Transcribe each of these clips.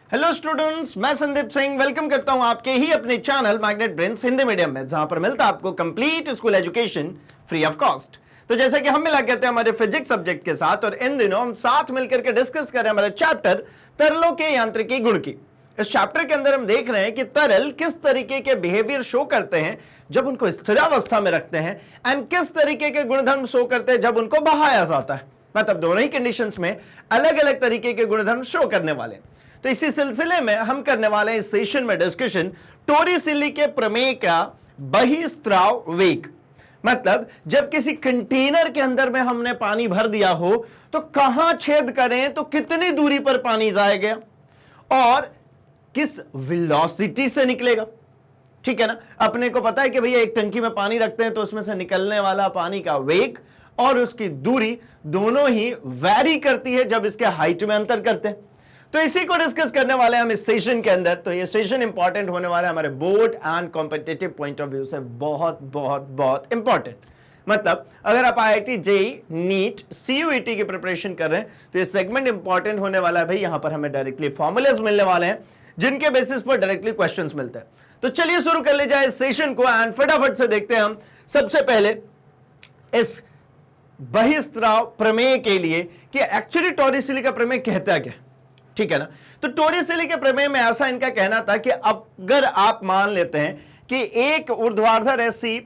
Hello students, मैं Sandeep Singh welcome करता हूं आपके ही अपने channel magnet brains Hindi medium में, जहां पर मिलता है आपको complete school education free of cost. तो जैसे कि हम मिला करते हैं हमारे फिजिक्स सब्जेक्ट के साथ, और इन दिनों हम साथ मिलकर के डिस्कस कर रहे हैं हमारे चैप्टर तरलों के यांत्रिकी गुण की। इस चैप्टर के अंदर हम देख रहे हैं कि तरल किस तरीके के बिहेवियर शो करते हैं जब उनको स्थिरावस्था में रखते हैं, एंड किस तरीके के गुणधर्म शो करते हैं जब उनको बहाया जाता है। मतलब दोनों ही कंडीशंस में अलग अलग तरीके के गुणधर्म शो करने वाले। तो इसी सिलसिले में हम करने वाले हैं इस सेशन में डिस्कशन टोरिसेली के प्रमेय का बहिस्त्राव वेग। मतलब जब किसी कंटेनर के अंदर में हमने पानी भर दिया हो तो कहां छेद करें तो कितनी दूरी पर पानी जाएगा और किस वेलोसिटी से निकलेगा। ठीक है ना, अपने को पता है कि भैया एक टंकी में पानी रखते हैं तो उसमें से निकलने वाला पानी का वेग और उसकी दूरी दोनों ही वैरी करती है जब इसके हाइट में अंतर करते हैं। तो इसी को डिस्कस करने वाले हैं हम इस सेशन के अंदर। तो ये सेशन इंपॉर्टेंट होने वाला है हमारे board and competitive point of view से, बहुत बहुत बहुत इंपॉर्टेंट। मतलब अगर आप IIT JEE नीट CUET की प्रिपरेशन कर रहे हैं तो ये सेगमेंट इंपॉर्टेंट होने वाला है भाई। यहां पर हमें डायरेक्टली फॉर्मूलाज मिलने वाले हैं जिनके बेसिस पर डायरेक्टली क्वेश्चंस मिलते हैं। तो चलिए शुरू कर ले जाए इस सेशन को एंड फटाफट से देखते हैं हम सबसे पहले इस बहिस्त्राव प्रमेय के लिए कि एक्चुअली टोरिसेली का प्रमेय कहता क्या। ठीक है ना, तो टोरिसेली के प्रमेय में ऐसा इनका कहना था कि अगर आप मान लेते हैं कि एक ऊर्ध्वाधर ऐसी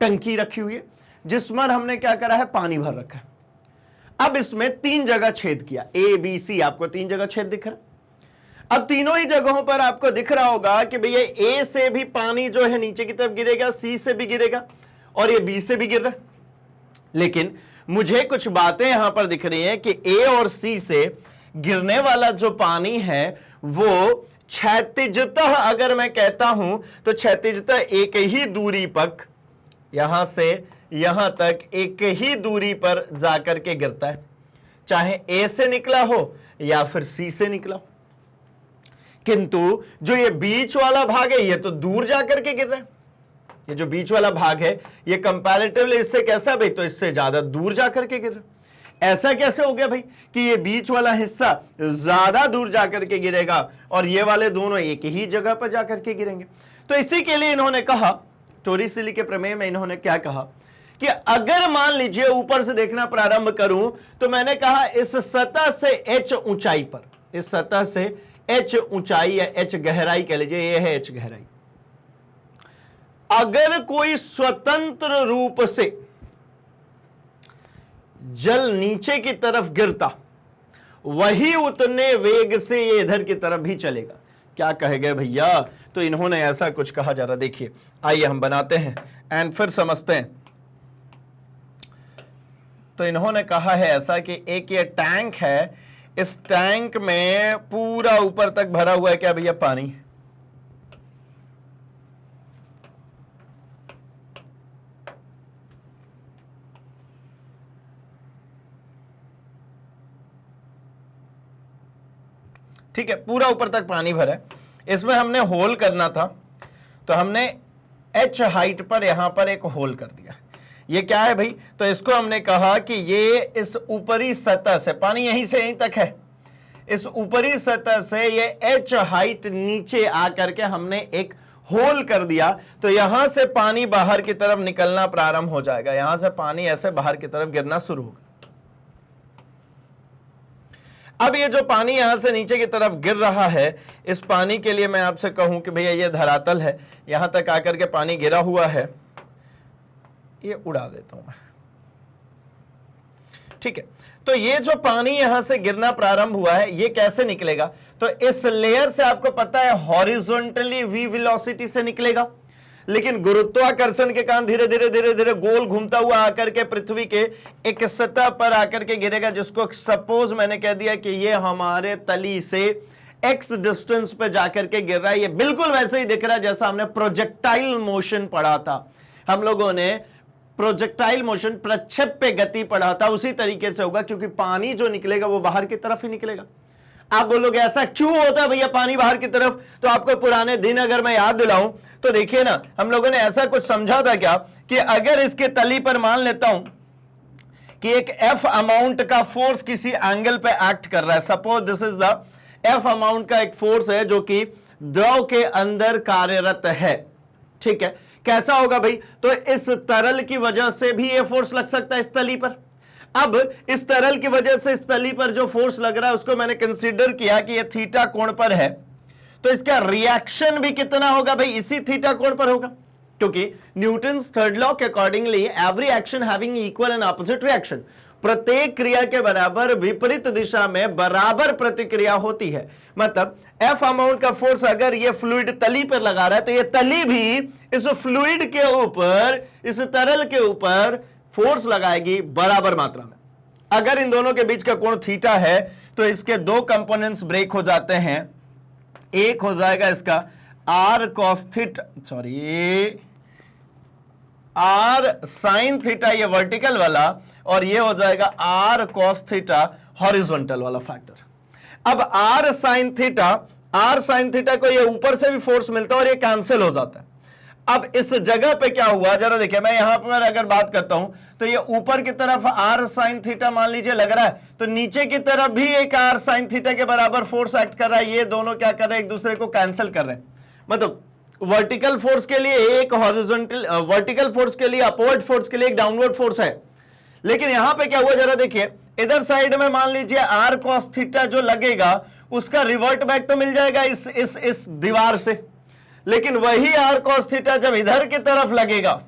टंकी रखी हुई है जिसमें हमने क्या करा है, पानी भर रखा है। अब इसमें 3 जगह छेद किया, ABC, आपको 3 जगह छेद दिख रहा है। अब तीनों ही जगहों पर आपको दिख रहा होगा कि भैया A से भी पानी जो है नीचे की तरफ गिरेगा, C से भी गिरेगा और ये B से भी गिर रहा है। लेकिन मुझे कुछ बातें यहां पर दिख रही हैं कि A और C से गिरने वाला जो पानी है वो क्षैतिजतः, अगर मैं कहता हूं तो क्षैतिजतः एक ही दूरी पर, यहां से यहां तक एक ही दूरी पर जाकर के गिरता है, चाहे A से निकला हो या फिर C से निकला हो। किंतु जो ये बीच वाला भाग है ये तो दूर जाकर के गिर रहा है। ये जो बीच वाला भाग है ये कंपैरेटिवली इससे कैसा भाई, तो इससे ज्यादा दूर जाकर के गिर रहा है। ऐसा कैसे हो गया भाई कि ये बीच वाला हिस्सा ज्यादा दूर जाकर के गिरेगा और ये वाले दोनों एक ही जगह पर जाकर के गिरेंगे। तो इसी के लिए इन्होंने कहा, टोरिसेली के प्रमेय में इन्होंने क्या कहा कि अगर मान लीजिए ऊपर से देखना प्रारंभ करूं तो मैंने कहा इस सतह से H ऊंचाई पर, इस सतह से H ऊंचाई या H गहराई कह लीजिए, ये है H गहराई। अगर कोई स्वतंत्र रूप से जल नीचे की तरफ गिरता, वही उतने वेग से ये इधर की तरफ भी चलेगा। क्या कहे गए भैया, तो इन्होंने ऐसा कुछ कहा, जरा देखिए, आइए हम बनाते हैं एंड फिर समझते हैं। तो इन्होंने कहा है ऐसा कि एक ये टैंक है, इस टैंक में पूरा ऊपर तक भरा हुआ है क्या भैया, पानी। ठीक है, पूरा ऊपर तक पानी भरा है। इसमें हमने होल करना था तो हमने H हाइट पर यहां पर एक होल कर दिया। ये क्या है भाई, तो इसको हमने कहा कि ये इस ऊपरी सतह से, पानी यहीं से यहीं तक है, इस ऊपरी सतह से ये H हाइट नीचे आकर के हमने एक होल कर दिया तो यहां से पानी बाहर की तरफ निकलना प्रारंभ हो जाएगा। यहां से पानी ऐसे बाहर की तरफ गिरना शुरू होगा। अब ये जो पानी यहां से नीचे की तरफ गिर रहा है, इस पानी के लिए मैं आपसे कहूं कि भैया ये धरातल है, यहां तक आकर के पानी गिरा हुआ है, ये उड़ा देता हूं मैं। ठीक है, तो ये जो पानी यहां से गिरना प्रारंभ हुआ है ये कैसे निकलेगा, तो इस लेयर से आपको पता है हॉरिजॉन्टली v वेलोसिटी से निकलेगा, लेकिन गुरुत्वाकर्षण के कारण धीरे धीरे धीरे धीरे गोल घूमता हुआ आकर के पृथ्वी के एक सतह पर आकर के गिरेगा, जिसको सपोज मैंने कह दिया कि ये हमारे तली से x डिस्टेंस पे जाकर के गिर रहा है। ये बिल्कुल वैसे ही दिख रहा है जैसा हमने प्रोजेक्टाइल मोशन पढ़ा था, हम लोगों ने प्रोजेक्टाइल मोशन, प्रक्षेप्य गति पढ़ा था, उसी तरीके से होगा, क्योंकि पानी जो निकलेगा वो बाहर की तरफ ही निकलेगा। आप बोलोगे ऐसा क्यों होता है भैया पानी बाहर की तरफ, तो आपको पुराने दिन अगर मैं याद दिलाऊं तो देखिए ना, हम लोगों ने ऐसा कुछ समझा था क्या कि अगर इसके तली पर मान लेता हूं कि एक F अमाउंट का फोर्स किसी एंगल पे एक्ट कर रहा है, suppose this is the F amount का एक फोर्स है जो कि द्रव के अंदर कार्यरत है। ठीक है, कैसा होगा भाई? तो इस तरल की वजह से भी ये फोर्स लग सकता है इस तली पर। अब इस तरल की वजह से इस तली पर जो फोर्स लग रहा है उसको मैंने कंसीडर किया कि ये थीटा कोण पर है, तो इसका रिएक्शन भी कितना होगा भाई? इसी थीटा कोण पर होगा, क्योंकि न्यूटन्स थर्ड लॉ के accordingly every action having equal and opposite reaction, प्रत्येक क्रिया के बराबर विपरीत दिशा में बराबर प्रतिक्रिया होती है। मतलब F अमाउंट का फोर्स अगर ये फ्लूइड तली पर लगा रहा है तो ये तली भी इस फ्लूइड के ऊपर, इस तरल के ऊपर फोर्स लगाएगी बराबर मात्रा में। अगर इन दोनों के बीच का कोण थीटा है तो इसके दो कंपोनेंट्स ब्रेक हो जाते हैं। एक हो जाएगा इसका r cos theta, sorry r sin theta, ये वर्टिकल वाला, और ये हो जाएगा r cos थीटा हॉरिजॉन्टल वाला फैक्टर। अब r sin थीटा को ये ऊपर से भी फोर्स मिलता है और ये कैंसिल हो जाता है। अब इस जगह पे क्या हुआ जरा देखिए, मैं यहां पर अगर बात करता हूं तो ये ऊपर की तरफ r sin थीटा मान लीजिए लग रहा है, तो नीचे की तरफ भी एक r sin थीटा के बराबर फोर्स एक्ट कर रहा है। ये दोनों क्या कर रहे हैं? एक दूसरे को कैंसिल कर रहे हैं। मतलब वर्टिकल फोर्स के लिए एक हॉरिजॉन्टल, वर्टिकल फोर्स के लिए, अपवर्ड फोर्स के लिए एक डाउनवर्ड फोर्स है। लेकिन यहां पे क्या हुआ जरा देखिए, इधर साइड में मान लीजिए r cos थीटा जो लगेगा उसका रिवर्ट बैक तो मिल जाएगा इस दीवार से, लेकिन वही r cos थीटा जब इधर की तरफ लगेगा,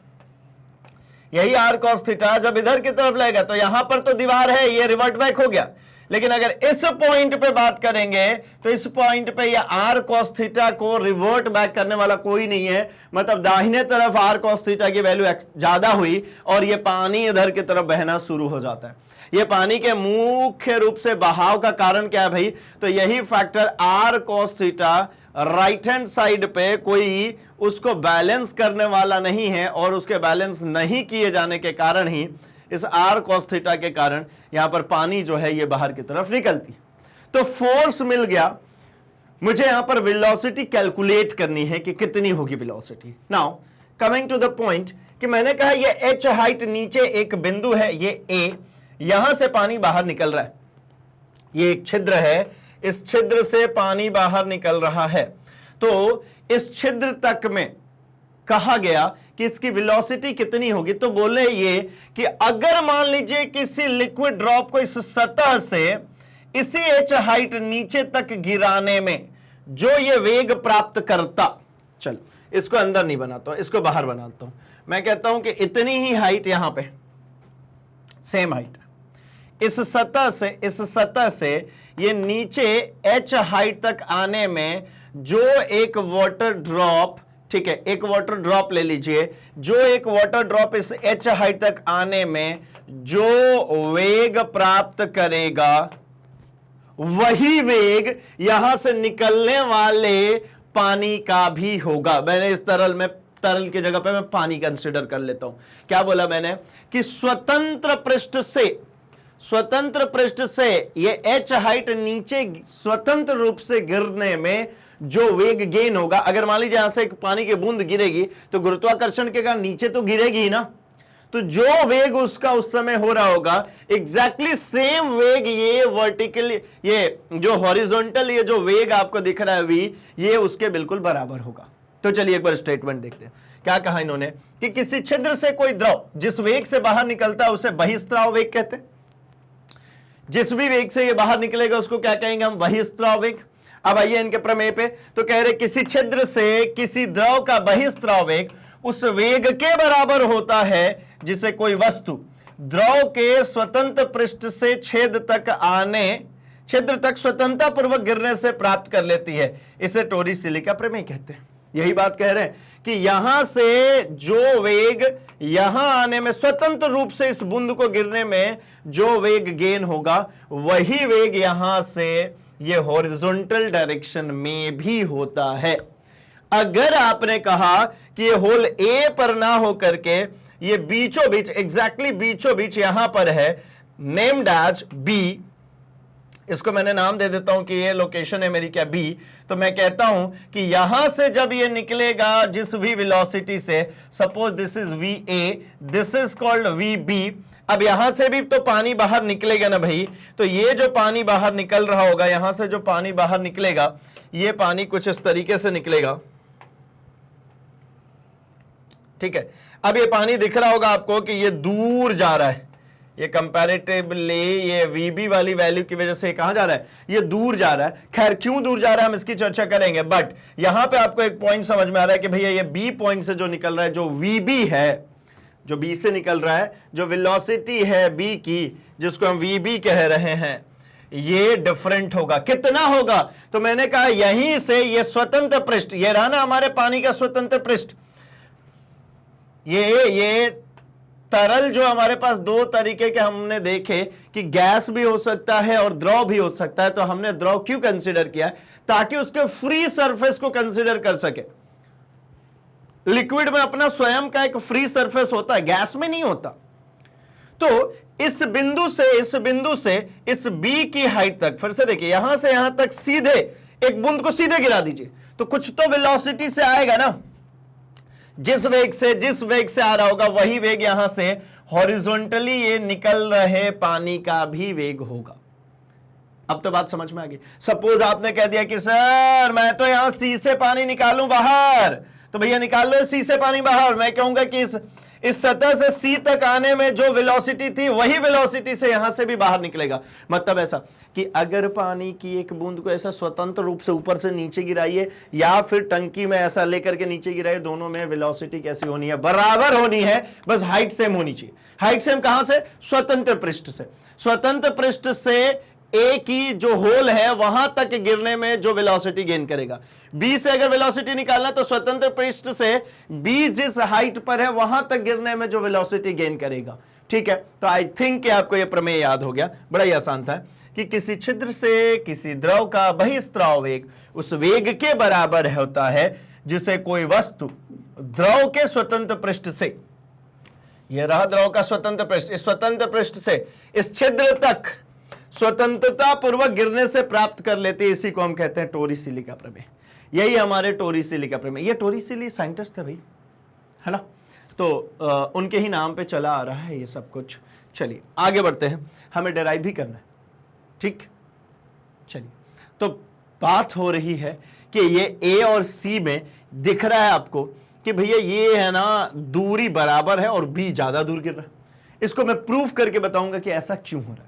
यही r cos थीटा जब इधर की तरफ लगेगा तो यहां पर तो दीवार है, ये रिवर्ट बैक हो गया। लेकिन अगर इस पॉइंट पे बात करेंगे तो इस पॉइंट पे ये r cos थीटा को रिवर्ट बैक करने वाला कोई नहीं है। मतलब दाहिने तरफ r cos थीटा की वैल्यू ज्यादा हुई और ये पानी इधर की तरफ बहना शुरू हो जाता है। ये पानी के मुख्य रूप से बहाव का कारण क्या है भाई? तो यही factor r cos theta right hand side पे कोई उसको बैलेंस करने वाला नहीं है, और उसके बैलेंस नहीं किए जाने के कारण ही इस r cos थीटा के कारण यहां पर पानी जो है ये बाहर की तरफ निकलती। तो फोर्स मिल गया, मुझे यहां पर वेलोसिटी कैलकुलेट करनी है कि कितनी होगी velocity. Now coming to the point कि मैंने कहा ये h हाइट नीचे एक बिंदु है, ये A, यहां से पानी बाहर निकल रहा है, ये एक छिद्र है, इस छिद्र से पानी बाहर निकल रहा है। तो इस छिद्र तक में कहा गया कि इसकी वेलोसिटी कितनी होगी, तो बोले ये कि अगर मान लीजिए किसी लिक्विड ड्रॉप को इस सतह से इसी h हाइट नीचे तक गिराने में जो ये वेग प्राप्त करता, चलो इसको अंदर नहीं बनाता हूं, इसको बाहर बनाता हूं। मैं कहता हूं कि इतनी ही हाइट यहां पे सेम हाइट इस सतह से ये नीचे h हाइट तक आने में जो एक वाटर ड्रॉप, ठीक है, एक वाटर ड्रॉप ले लीजिए, जो एक वाटर ड्रॉप इस h हाइट तक आने में जो वेग प्राप्त करेगा वही वेग यहां से निकलने वाले पानी का भी होगा। मैंने इस तरल की जगह पे मैं पानी कंसीडर कर लेता हूं। क्या बोला मैंने कि स्वतंत्र पृष्ठ से ये h हाइट नीचे स्वतंत्र रूप से गिरने में जो वेग गेन होगा, अगर मान लीजिए यहां से एक पानी की बूंद गिरेगी तो गुरुत्वाकर्षण के कारण नीचे तो गिरेगी ही ना, तो जो वेग उसका उस समय हो रहा होगा एग्जैक्टली सेम वेग ये वर्टिकल, ये जो हॉरिजॉन्टल, ये जो वेग आपको दिख रहा है v, ये उसके बिल्कुल बराबर होगा। तो चलिए एक बार स्टेटमेंट देखते हैं क्या कहा इन्होंने कि किसी छिद्र से कोई द्रव जिस वेग से बाहर निकलता है उसे बहिस्त्राव वेग कहते हैं। जिस भी वेग से ये बाहर निकलेगा उसको क्या कहेंगे हम? बहिस्त्राव वेग। अब आइए इनके प्रमेय पे, तो कह रहे किसी छिद्र से किसी द्रव का बहिस्त्राव वेग उस वेग के बराबर होता है जिसे कोई वस्तु द्रव के स्वतंत्र पृष्ठ से छिद्र तक स्वतंत्रता पूर्वक गिरने से प्राप्त कर लेती है। इसे टोरिसेली का प्रमेय कहते हैं। यही बात कह रहे हैं कि यहां से जो वेग यहां आने में, स्वतंत्र रूप से इस बूंद को गिरने में जो वेग गेन होगा वही वेग यहां से ये हॉरिजॉन्टल डायरेक्शन में भी होता है। अगर आपने कहा कि ये होल ए पर ना हो करके ये बीचों बीच, एग्जैक्टली बीचों बीच यहां पर है, नेम डैश बी, इसको मैंने नाम दे देता हूं कि ये लोकेशन है मेरी क्या बी, तो मैं कहता हूं कि यहां से जब ये निकलेगा जिस भी वेलोसिटी से, suppose this is V A, this is called V B, अब यहां से भी तो पानी बाहर निकलेगा ना भाई, तो ये जो पानी बाहर निकल रहा होगा, यहां से जो पानी बाहर निकलेगा, ये पानी कुछ इस तरीके से निकलेगा, ठीक है। अब ये पानी दिख रहा होगा आपको कि ये दूर जा रहा है, ये कंपैरेटिवली ये VB वाली वैल्यू की वजह से कहां जा रहा है, ये दूर जा रहा है। खैर क्यों दूर जा रहा है हम इसकी चर्चा करेंगे, बट यहां पे आपको एक पॉइंट समझ में आ रहा है कि भैया ये B पॉइंट से जो निकल रहा है, जो VB है, जो B से निकल रहा है, जो वेलोसिटी है B की, जिसको हम VB कह रहे हैं, ये डिफरेंट होगा। कितना होगा, तो मैंने कहा यहीं से ये स्वतंत्र पृष्ठ, ये रहा ना हमारे पानी का स्वतंत्र पृष्ठ, ये तरल जो हमारे पास दो तरीके के हमने देखे कि गैस भी हो सकता है और द्रव भी हो सकता है, तो हमने द्रव क्यों कंसीडर किया, ताकि उसके फ्री सरफेस को कंसीडर कर सके। लिक्विड में अपना स्वयं का एक फ्री सरफेस होता है, गैस में नहीं होता। तो इस बिंदु से इस B की हाइट तक, फिर से देखिए यहां से यहां तक सीधे एक बूंद को सीधे गिरा दीजिए, तो कुछ तो वेलोसिटी से आएगा ना, जिस वेग से आ रहा होगा वही वेग यहां से हॉरिजॉन्टली ये निकल रहे पानी का भी वेग होगा। अब तो बात समझ में आ गई। सपोज आपने कह दिया कि सर मैं तो यहां C से पानी निकालूं बाहर, तो भैया निकाल लो C से पानी बाहर। मैं कहूंगा कि इस सतह से C तक आने में जो वेलोसिटी थी वही वेलोसिटी से यहां से भी बाहर निकलेगा। मतलब ऐसा कि अगर पानी की एक बूंद को ऐसा स्वतंत्र रूप से ऊपर से नीचे गिराइए या फिर टंकी में ऐसा लेकर के नीचे गिराइए, दोनों में वेलोसिटी कैसी होनी है, बराबर होनी है, बस हाइट सेम होनी चाहिए। हाइट सेम कहां से, स्वतंत्र पृष्ठ से। स्वतंत्र पृष्ठ से A की जो होल है वहां तक गिरने में जो वेलोसिटी गेन करेगा। B से अगर वेलोसिटी निकालना तो स्वतंत्र पृष्ठ से B जिस हाइट पर है वहां तक गिरने में जो वेलोसिटी गेन करेगा। ठीक है, तो आई थिंक कि आपको यह प्रमेय याद हो गया। बड़ा ही आसान था कि किसी छिद्र से किसी द्रव का बहिस्त्राव वेग उस वेग के बराबर होता है जिसे कोई वस्तु द्रव के स्वतंत्र पृष्ठ से, यह रहा द्रव का स्वतंत्र पृष्ठ, इस स्वतंत्र पृष्ठ से इस छिद्र तक स्वतंत्रता पूर्वक गिरने से प्राप्त कर लेते हैं। इसी को हम कहते हैं टोरिसेली का प्रमेय। यही हमारे टोरिसेली का प्रमेय। ये टोरिसेली साइंटिस्ट थे भाई, है ना, तो उनके ही नाम पे चला आ रहा है ये सब कुछ। चलिए आगे बढ़ते हैं, हमें डेराइव भी करना है। ठीक, चलिए, तो बात हो रही है कि ये A और C में दिख रहा है आपको कि भैया ये है ना दूरी बराबर है और B ज्यादा दूर गिर रहा है। इसको मैं प्रूफ करके बताऊंगा कि ऐसा क्यों हो रहा है।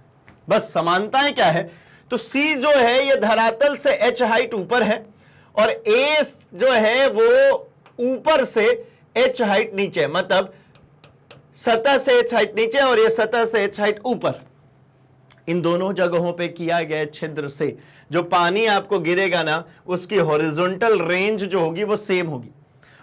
बस समानताएं क्या है, तो C जो है ये धरातल से H हाइट ऊपर है और A जो है वो ऊपर से H हाइट नीचे, मतलब सतह से H हाइट नीचे और ये सतह से H हाइट ऊपर। इन दोनों जगहों पे किया गया छिद्र से जो पानी आपको गिरेगा ना, उसकी हॉरिजॉन्टल रेंज जो होगी वो सेम होगी,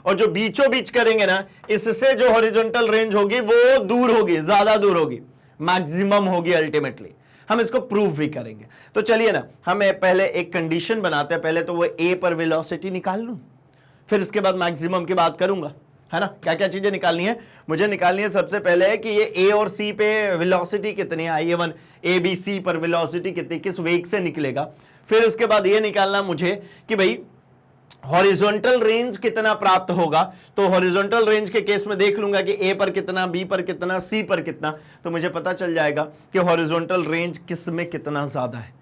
और जो बीचों बीच करेंगे ना, इससे जो हॉरिजॉन्टल रेंज होगी वो दूर होगी, ज्यादा दूर होगी, मैक्सिमम होगी अल्टीमेटली। हम इसको प्रूव भी करेंगे। तो चलिए ना, हमें पहले एक कंडीशन बनाते हैं। पहले तो वो A पर वेलोसिटी निकाल लूं, फिर इसके बाद मैक्सिमम की बात करूंगा, है ना। क्या क्या चीजें निकालनी है मुझे, निकालनी है सबसे पहले है कि ये A और C पे वेलोसिटी कितनी है, I1 A B C पर वेलोसिटी कितनी, किस वेग से निकलेगा। फिर उसके बाद ये निकालना मुझे कि भाई हॉरिजॉन्टल रेंज कितना प्राप्त होगा। तो हॉरिजॉन्टल रेंज के केस में देख लूंगा कि A पर कितना, B पर कितना, C पर कितना, तो मुझे पता चल जाएगा कि हॉरिजॉन्टल रेंज किस में कितना ज्यादा है।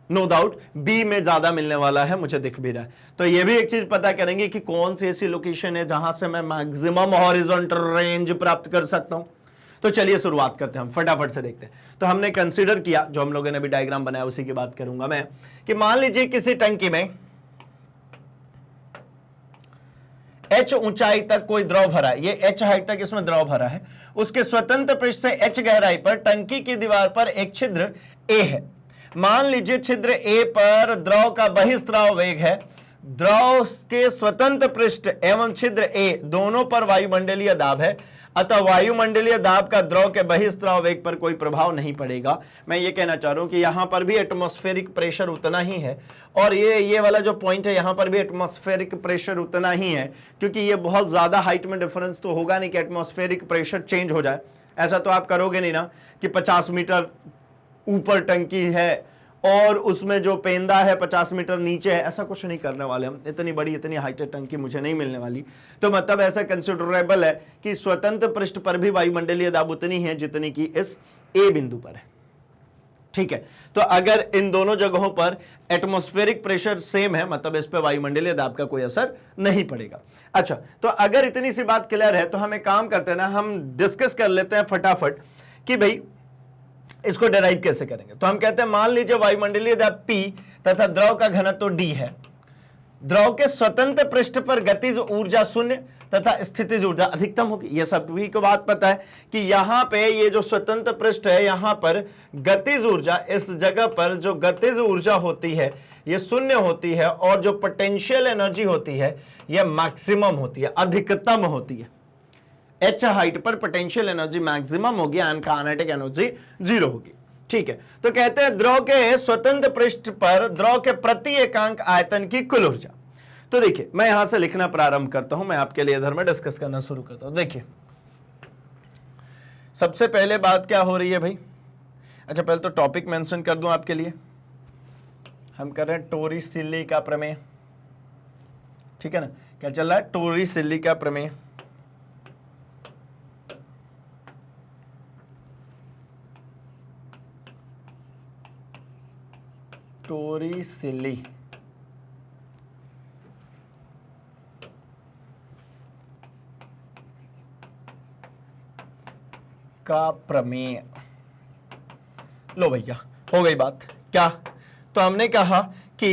नो डाउट B में ज्यादा मिलने वाला है, मुझे दिख भी रहा है। तो ये भी एक चीज पता करेंगे कि कौन सी ऐसी लोकेशन है जहां से मैं मैक्सिमम हॉरिजॉन्टल रेंज प्राप्त कर सकता हूं। तो चलिए शुरुआत करते हैं, हम फटाफट से देखते हैं। तो हमने कंसीडर किया, जो हम लोगों ने अभी डायग्राम बनाया उसी की बात करूंगा मैं, कि मान लीजिए किसी टंकी में H ऊंचाई तक कोई द्रव भरा है, ये H हाइट तक इसमें द्रव भरा है। उसके स्वतंत्र पृष्ठ से H गहराई पर टंकी की दीवार पर एक छिद्र A है। मान लीजिए छिद्र A पर द्रव का बहिस्त्राव वेग है। द्रव के स्वतंत्र पृष्ठ एवं छिद्र A दोनों पर वायुमंडलीय दाब है, अतः वायुमंडलीय दाब का द्रव के बहिस्त्राव वेग पर कोई प्रभाव नहीं पड़ेगा। मैं ये कहना चाह रहा हूं कि यहां पर भी एटमॉस्फेरिक प्रेशर उतना ही है, और ये वाला जो पॉइंट है यहां पर भी एटमॉस्फेरिक प्रेशर उतना ही है, क्योंकि ये बहुत ज्यादा हाइट में डिफरेंस तो होगा नहीं कि एटमॉस्फेरिक प्रेशर चेंज हो जाए। ऐसा तो आप करोगे नहीं ना कि 50 मीटर ऊपर टंकी है और उसमें जो पेंदा है 50 मीटर नीचे है, ऐसा कुछ नहीं करने वाले हम। इतनी बड़ी इतनी हाइटेड टंकी मुझे नहीं मिलने वाली। तो मतलब ऐसा कंसिडरेबल है कि स्वतंत्र पृष्ठ पर भी वायुमंडलीय दाब उतनी है जितनी की इस ए बिंदु पर है। ठीक है, तो अगर इन दोनों जगहों पर एटमॉस्फेरिक प्रेशर सेम है, मतलब इस पे वायुमंडलीय दाब का कोई असर नहीं पड़ेगा। अच्छा, तो अगर इतनी सी बात क्लियर है तो हम एक काम करते हैं ना, हम डिस्कस कर लेते हैं फटाफट कि भाई इसको डेराइव कैसे करेंगे। तो हम कहते हैं मान लीजिए वायुमंडलीय दाब P तथा द्रव का घनत्व D है। द्रव के स्वतंत्र पृष्ठ पर गतिज ऊर्जा शून्य तथा स्थितिज ऊर्जा अधिकतम होगी। यह सभी को बात पता है कि यहां पे ये जो स्वतंत्र पृष्ठ है, यहां पर गतिज ऊर्जा, इस जगह पर जो गतिज ऊर्जा होती है ये शून्य होती है, और जो पोटेंशियल एनर्जी होती है यह मैक्सिमम होती है, अधिकतम होती है। एच हाइट पर पोटेंशियल एनर्जी मैक्सिमम होगी एंड काइनेटिक एनर्जी 0 होगी। ठीक है, तो कहते हैं द्रव के स्वतंत्र पृष्ठ पर द्रव के प्रति एकांक आयतन की कुल ऊर्जा। तो देखिए मैं यहां से लिखना प्रारंभ करता हूं, मैं आपके लिए इधर में डिस्कस करना शुरू करता हूं। देखिए सबसे पहले बात क्या हो रही है भाई। अच्छा, पहले तो टॉपिक मेंशन कर दूं आपके लिए। हम कर रहे हैं टोरिसेल्ली का प्रमेय। ठीक है ना, क्या चल रहा है? टोरिसेल्ली का प्रमेय। टोरिसेल्ली का प्रमेय। लो भैया, हो गई बात। क्या? तो हमने कहा कि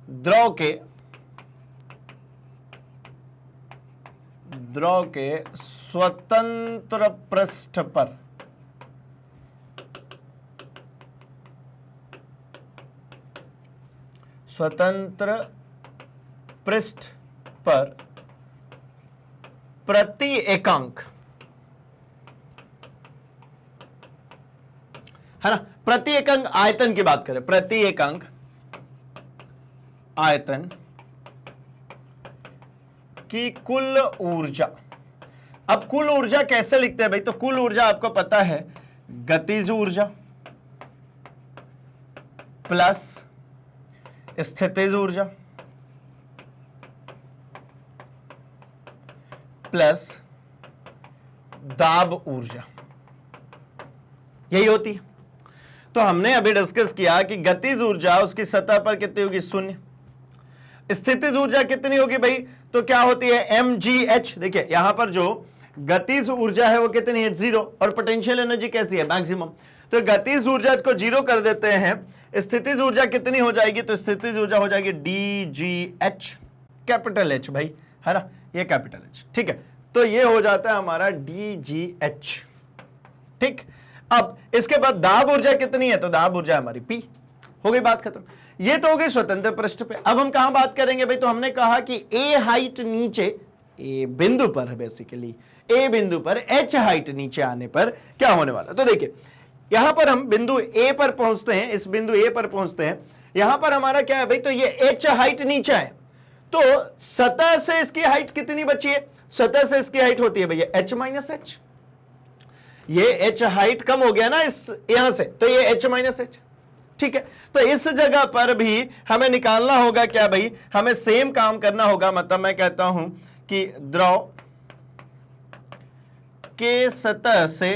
द्रव के स्वतंत्र पृष्ठ पर प्रति एकांक, है ना, प्रति एकांक आयतन की बात करें, प्रति एकांक आयतन की कुल ऊर्जा। अब कुल ऊर्जा कैसे लिखते हैं भाई? तो कुल ऊर्जा आपको पता है गतिज ऊर्जा प्लस स्थितिज ऊर्जा प्लस दाब ऊर्जा, यही होती है। तो हमने अभी डिस्कस किया कि गतिज ऊर्जा उसकी सतह पर कितनी होगी? शून्य। स्थितिज ऊर्जा कितनी होगी भाई? तो क्या होती है? mgh। देखिए यहां पर जो गतिज ऊर्जा है वो कितनी है? 0। और पोटेंशियल एनर्जी कैसी है? मैक्सिमम। तो गतिज ऊर्जा को 0 कर देते हैं। स्थितिज ऊर्जा कितनी हो जाएगी? तो स्थितिज ऊर्जा हो जाएगी dgh, कैपिटल H भाई, है ना, ये कैपिटल H। ठीक है, तो ये हो जाता है हमारा dgh। ठीक, अब इसके बाद दाब ऊर्जा कितनी है? तो दाब ऊर्जा हमारी P। हो गई बात खत्म। ये तो हो गई स्वतंत्र पृष्ठ पे। अब हम कहां बात करेंगे भाई? तो हमने कहा कि A हाइट नीचे, A बिंदु पर है बेसिकली, A बिंदु पर H हाइट नीचे आने पर क्या होने वाला। तो देखिए यहां पर हम बिंदु A पर पहुंचते हैं, इस बिंदु A पर पहुंचते हैं। यहां पर हमारा क्या है भाई? तो ये H हाइट नीचे है, तो सतह से इसकी हाइट कितनी बची है? सतह से इसकी हाइट होती है भैया H माइनस H। ये H हाइट कम हो गया ना इस यहां से, तो ये H माइनस H। ठीक है, तो इस जगह पर भी हमें निकालना होगा क्या भाई? हमें सेम काम करना होगा। मतलब मैं कहता हूं कि द्रव के सतह से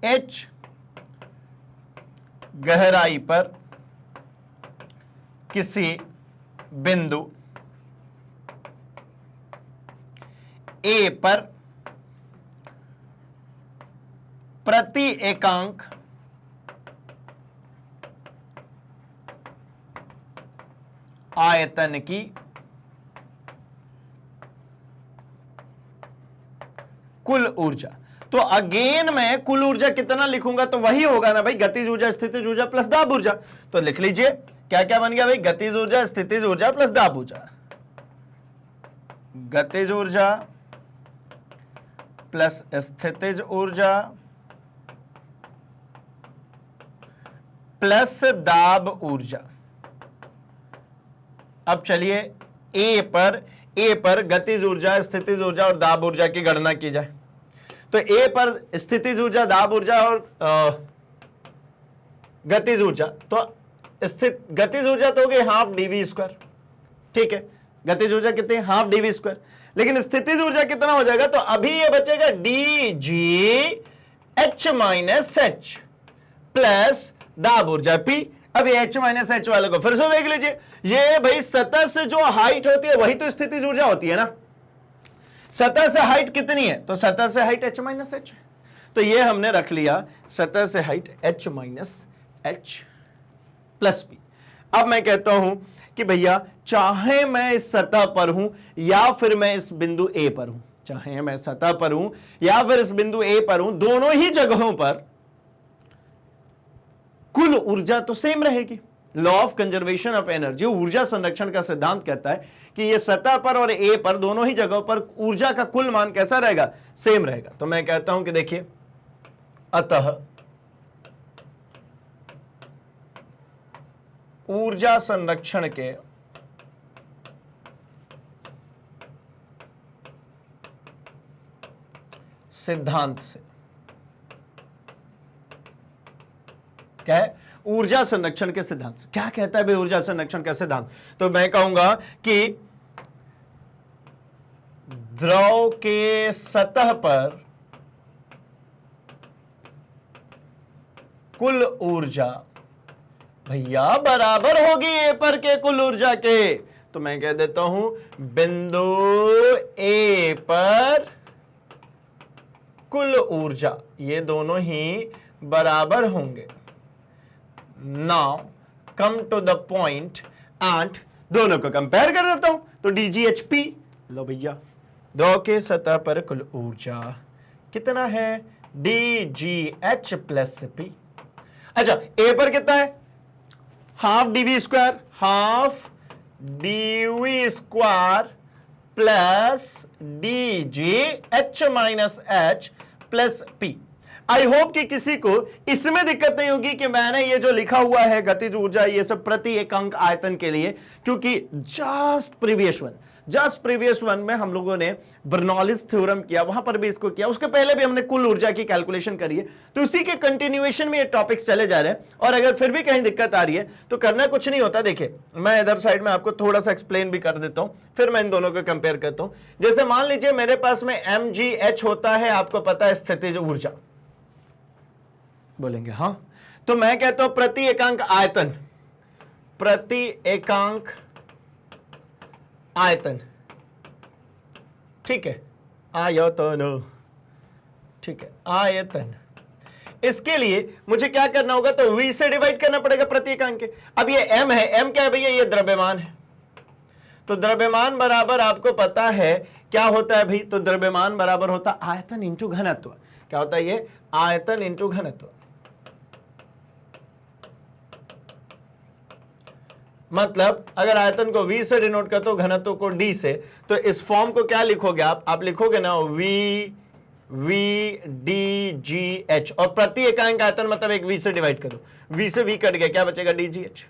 H गहराई पर किसी बिंदु A पर प्रति एकांक आयतन की कुल ऊर्जा। तो अगेन मैं कुल ऊर्जा कितना लिखूंगा? तो वही होगा ना भाई, गतिज ऊर्जा स्थितिज ऊर्जा प्लस दाब ऊर्जा। तो लिख लीजिए क्या क्या बन गया भाई? गतिज ऊर्जा स्थितिज ऊर्जा प्लस दाब ऊर्जा। गतिज ऊर्जा प्लस स्थितिज ऊर्जा प्लस दाब ऊर्जा। अब चलिए A पर गतिज ऊर्जा स्थितिज ऊर्जा और दाब ऊर्जा की गणना की जाए। तो A पर स्थितिज ऊर्जा, दाब ऊर्जा और गतिज ऊर्जा, तो स्थित गतिज ऊर्जा तो होगी हाफ dv स्क्वायर, ठीक है, गतिज ऊर्जा कितनी, हाफ dv स्क्वायर। लेकिन स्थितिज ऊर्जा कितना हो जाएगा, तो अभी ये बचेगा dg h minus h plus दाब ऊर्जा p। अब ये h माइनस h वाले को फिर से देख लीजिए, ये भाई सतह से जो हाइट होती है वही तो स्थितिज ऊर्जा होती है ना। सतह से हाइट कितनी है, तो सतह से हाइट h माइनस h है, तो ये हमने रख लिया सतह से height h minus h plus p। अब मैं कहता हूं कि भैया चाहे मैं इस सतह पर हूं या फिर मैं इस बिंदु A पर हूं, चाहे मैं सतह पर हूं या फिर इस बिंदु A पर हूं, दोनों ही जगहों पर कुल ऊर्जा तो सेम रहेगी। Law of conservation of energy, ऊर्जा संरक्षण का सिद्धांत कहता है कि ये सतह पर और A पर दोनों ही जगहों पर ऊर्जा का कुल मान कैसा रहेगा, सेम रहेगा। तो मैं कहता हूं कि देखिए, अतः ऊर्जा संरक्षण के सिद्धांत से, क्या है, ऊर्जा संरक्षण के सिद्धांत से क्या कहता है भाई ऊर्जा संरक्षण का सिद्धांत, तो मैं कहूंगा कि द्रव के सतह पर कुल ऊर्जा भैया बराबर होगी ए पर के कुल ऊर्जा के। तो मैं कह देता हूं बिंदु ए पर कुल ऊर्जा ये दोनों ही बराबर होंगे। Now come to the point and दोनों को कंपेयर कर देता हूं, तो dgHp लो भैया, द्रव के सतह पर कुल ऊर्जा कितना है, dgH प्लस p। अच्छा, ए पर कितना है, half dv square, half dv square plus dgH minus h plus p। I hope कि किसी को इसमें दिक्कत नहीं होगी कि मैंने ये जो लिखा हुआ है गतिज ऊर्जा ये सब प्रति एकांक आयतन के लिए, क्योंकि जस्ट प्रीवियस वन में हम लोगों ने बर्नौलीज थ्योरम किया, वहां पर भी इसको किया, उसके पहले भी हमने कुल ऊर्जा की कैलकुलेशन करी है। तो उसी के कंटिन्यूएशन में ये टॉपिक्स चले जा रहे हैं। और अगर फिर भी कहीं दिक्कत आ रही है तो करना कुछ नहीं होता। देखिए, मैं इधर साइड में आपको थोड़ा सा एक्सप्लेन भी कर देता हूं, फिर मैं इन दोनों को कंपेयर करता हूं। जैसे मान लीजिए मेरे पास में mgh होता है, आपको पता है स्थितिज ऊर्जा, बोलेंगे हाँ, तो मैं कहता हूं प्रति एकांक आयतन, प्रति एकांक आयतन, ठीक है, आयतन, ठीक है, आयतन। इसके लिए मुझे क्या करना होगा, तो v से डिवाइड करना पड़ेगा प्रति एकांक के। अब ये m है, m क्या है भैया, ये द्रव्यमान है, तो द्रव्यमान बराबर आपको पता है क्या होता है भाई, तो द्रव्यमान बराबर होता है आयतन इंटू घनत्व। क्या होता है ये, आयतन इंटू घनत्व। मतलब अगर आयतन को v से डिनोट करते हो, घनत्व को d से, तो इस फॉर्म को क्या लिखोगे आप लिखोगे ना v d g h, और प्रति एकांक आयतन मतलब एक v से डिवाइड करो, v से v कट गया, क्या बचेगा, dgh।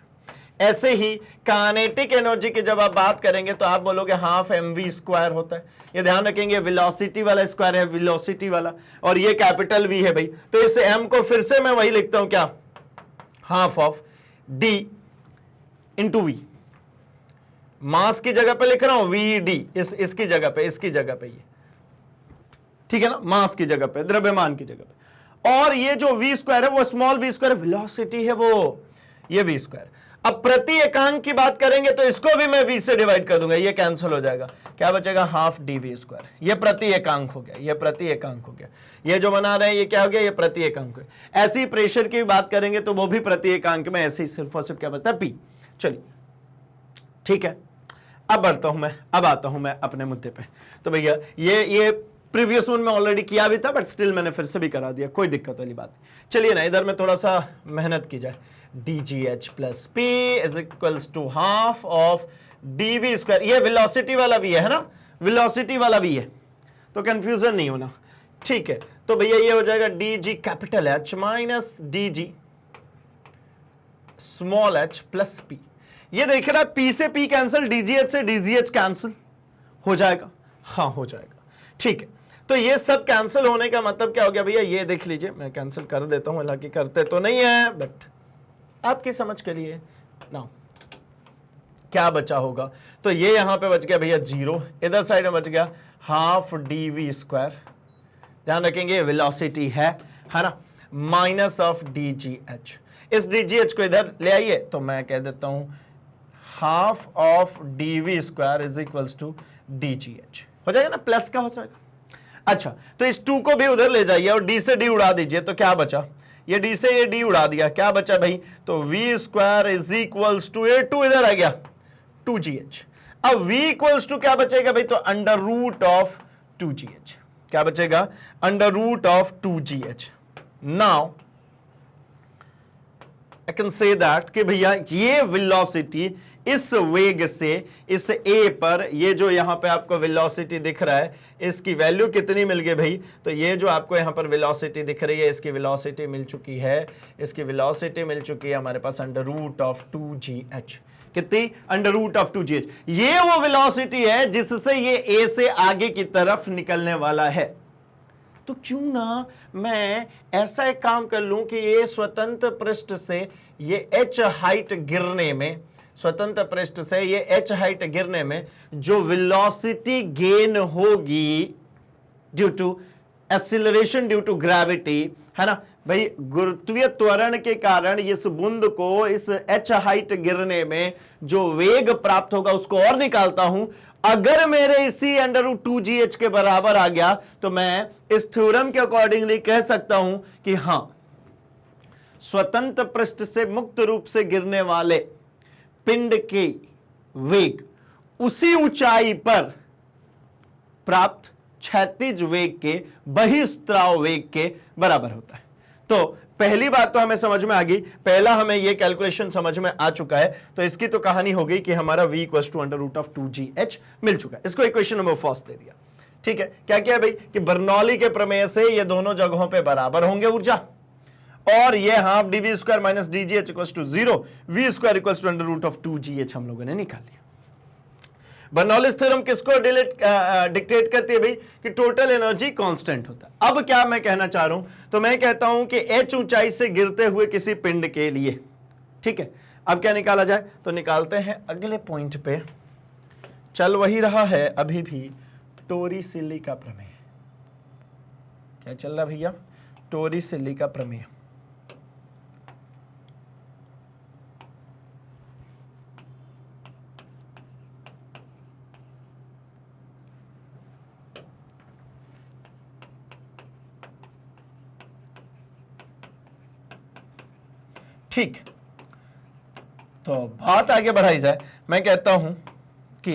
ऐसे ही काइनेटिक एनर्जी की जब आप बात करेंगे तो आप बोलोगे हाफ mv स्क्वायर होता है। ये ध्यान रखेंगे, वेलोसिटी वाला स्क्वायर है, वेलोसिटी वाला, और ये कैपिटल v है भाई, तो इस m को फिर से मैं वही लिखता हूं, क्या, half of d into V. Mass की जगह पे लिख रहा हूं वी डी, इसकी जगह पे, इसकी जगह पे, ये ठीक है ना, मास की जगह पे, द्रव्यमान की जगह पे। और ये जो v स्क्वायर है वो स्मॉल v स्क्वायर, वेलोसिटी है वो, ये v स्क्वायर। अब प्रति एकांक की बात करेंगे तो इसको भी मैं v से डिवाइड कर दूंगा, ये कैंसिल हो जाएगा, क्या बचेगा, हाफ dv स्क्वायर। ये प्रति एकांक हो गया, ये प्रति एकांक हो गया। ये जो बना रहे हैं ये क्या हो गया, ये प्रति एकांक है। ऐसी प्रेशर की बात करेंगे तो वो भी प्रति एकांक में, ऐसे ही सिर्फ और सिर्फ क्या बचता है, p। चलिए ठीक है, अब बढ़ता हूं मैं, अब आता हूं मैं अपने मुद्दे पे। तो भैया ये प्रीवियस वन में ऑलरेडी किया भी था, बट स्टिल मैंने फिर से भी करा दिया, कोई दिक्कत वाली बात नहीं। चलिए ना, इधर में थोड़ा सा मेहनत की जाए। dgh plus p is equals to half of dv square. ये वेलोसिटी वाला v है ना, वेलोसिटी वाला v है, तो कंफ्यूजन नहीं होना, ठीक है। तो भैया ये हो जाएगा dg capital H minus dg small h plus p। ये देख रहा है p से p कैंसिल, dgh से dgh कैंसिल हो जाएगा, हाँ हो जाएगा, ठीक है। तो ये सब कैंसिल होने का मतलब क्या हो गया भैया, ये देख लीजिए, मैं कैंसिल कर देता हूं, हालांकि करते तो नहीं है बट आपकी समझ के लिए ना क्या बचा होगा, तो ये यहां पे बच गया भैया 0, इधर साइड में बच गया हाफ dv स्क्वायर, ध्यान रखेंगे वेलोसिटी है ना, माइनस ऑफ dgh। इस dgh को इधर ले आइए तो मैं कह देता हूं half of dv square is equals to dgh, हो जाएगा ना, प्लस का हो जाएगा। अच्छा, तो इस 2 को भी उधर ले जाइए और d से d उड़ा दीजिए, तो क्या बचा, ये d से ये d उड़ा दिया, क्या बचा भाई, तो v square is equals to ये 2 इधर आ गया 2gh। अब v इक्वल्स टू क्या बचेगा भाई, तो अंडर रूट ऑफ 2gh, क्या बचेगा, under root of 2gh। Now I can say that कि भैया ये वेलोसिटी इस वेग से इस a पर, ये जो यहां पे आपको वेलोसिटी दिख रहा है, इसकी वैल्यू कितनी मिल गई भाई, तो ये जो आपको यहां पर वेलोसिटी दिख रही है, इसकी वेलोसिटी मिल चुकी है, इसकी वेलोसिटी मिल चुकी है हमारे पास अंडर रूट ऑफ 2gh। कितनी, अंडर रूट ऑफ 2gh। ये वो वेलोसिटी है जिससे ये a से आगे की तरफ निकलने वाला है। तो क्यों ना मैं ऐसा एक काम कर लूं कि ये स्वतंत्र पृष्ठ से ये h हाइट गिरने में, स्वतंत्र पृष्ठ से ये h हाइट गिरने में जो वेलोसिटी गेन होगी due to acceleration due to gravity, है ना भाई, गुरुत्वीय त्वरण के कारण इस बूंद को इस h हाइट गिरने में जो वेग प्राप्त होगा उसको और निकालता हूं। अगर मेरे इसी अंडर रूट 2gh के बराबर आ गया तो मैं इस थ्योरम के अकॉर्डिंगली कह सकता हूं कि हां, स्वतंत्र पृष्ठ से मुक्त रूप से गिरने वाले पिंड के वेग उसी ऊंचाई पर प्राप्त क्षैतिज वेग के बहिस्त्राव वेग के बराबर होता है। तो पहली बात तो हमें समझ में आ गई, पहला हमें यह कैलकुलेशन समझ में आ चुका है, तो इसकी तो कहानी हो गई कि हमारा v equals to under root of 2gh मिल चुका है। इसको इक्वेशन नंबर फर्स्ट दे दिया, ठीक है। क्या क्या है भाई कि बर्नौली के प्रमेय से ये दोनों जगहों पे बराबर होंगे ऊर्जा, और ये half dv square minus dgh equals to 0, v square equals to under root of 2gh हम लोगों ने निकाल लिया। बर्नौलीज थ्योरम किसको डिक्टेट करती है भाई कि टोटल एनर्जी कांस्टेंट होता है। अब क्या मैं कहना चाह रहा हूं, तो मैं कहता हूं कि h ऊंचाई से गिरते हुए किसी पिंड के लिए, ठीक है, अब क्या निकाला जाए, तो निकालते हैं अगले पॉइंट पे। चल वही रहा है अभी भी टोरिसेल्ली का प्रमेय। क्या चल रहा भैया, टोरिसेल्ली का प्रमेय। ठीक, तो बात आगे बढ़ाई जाए, मैं कहता हूं कि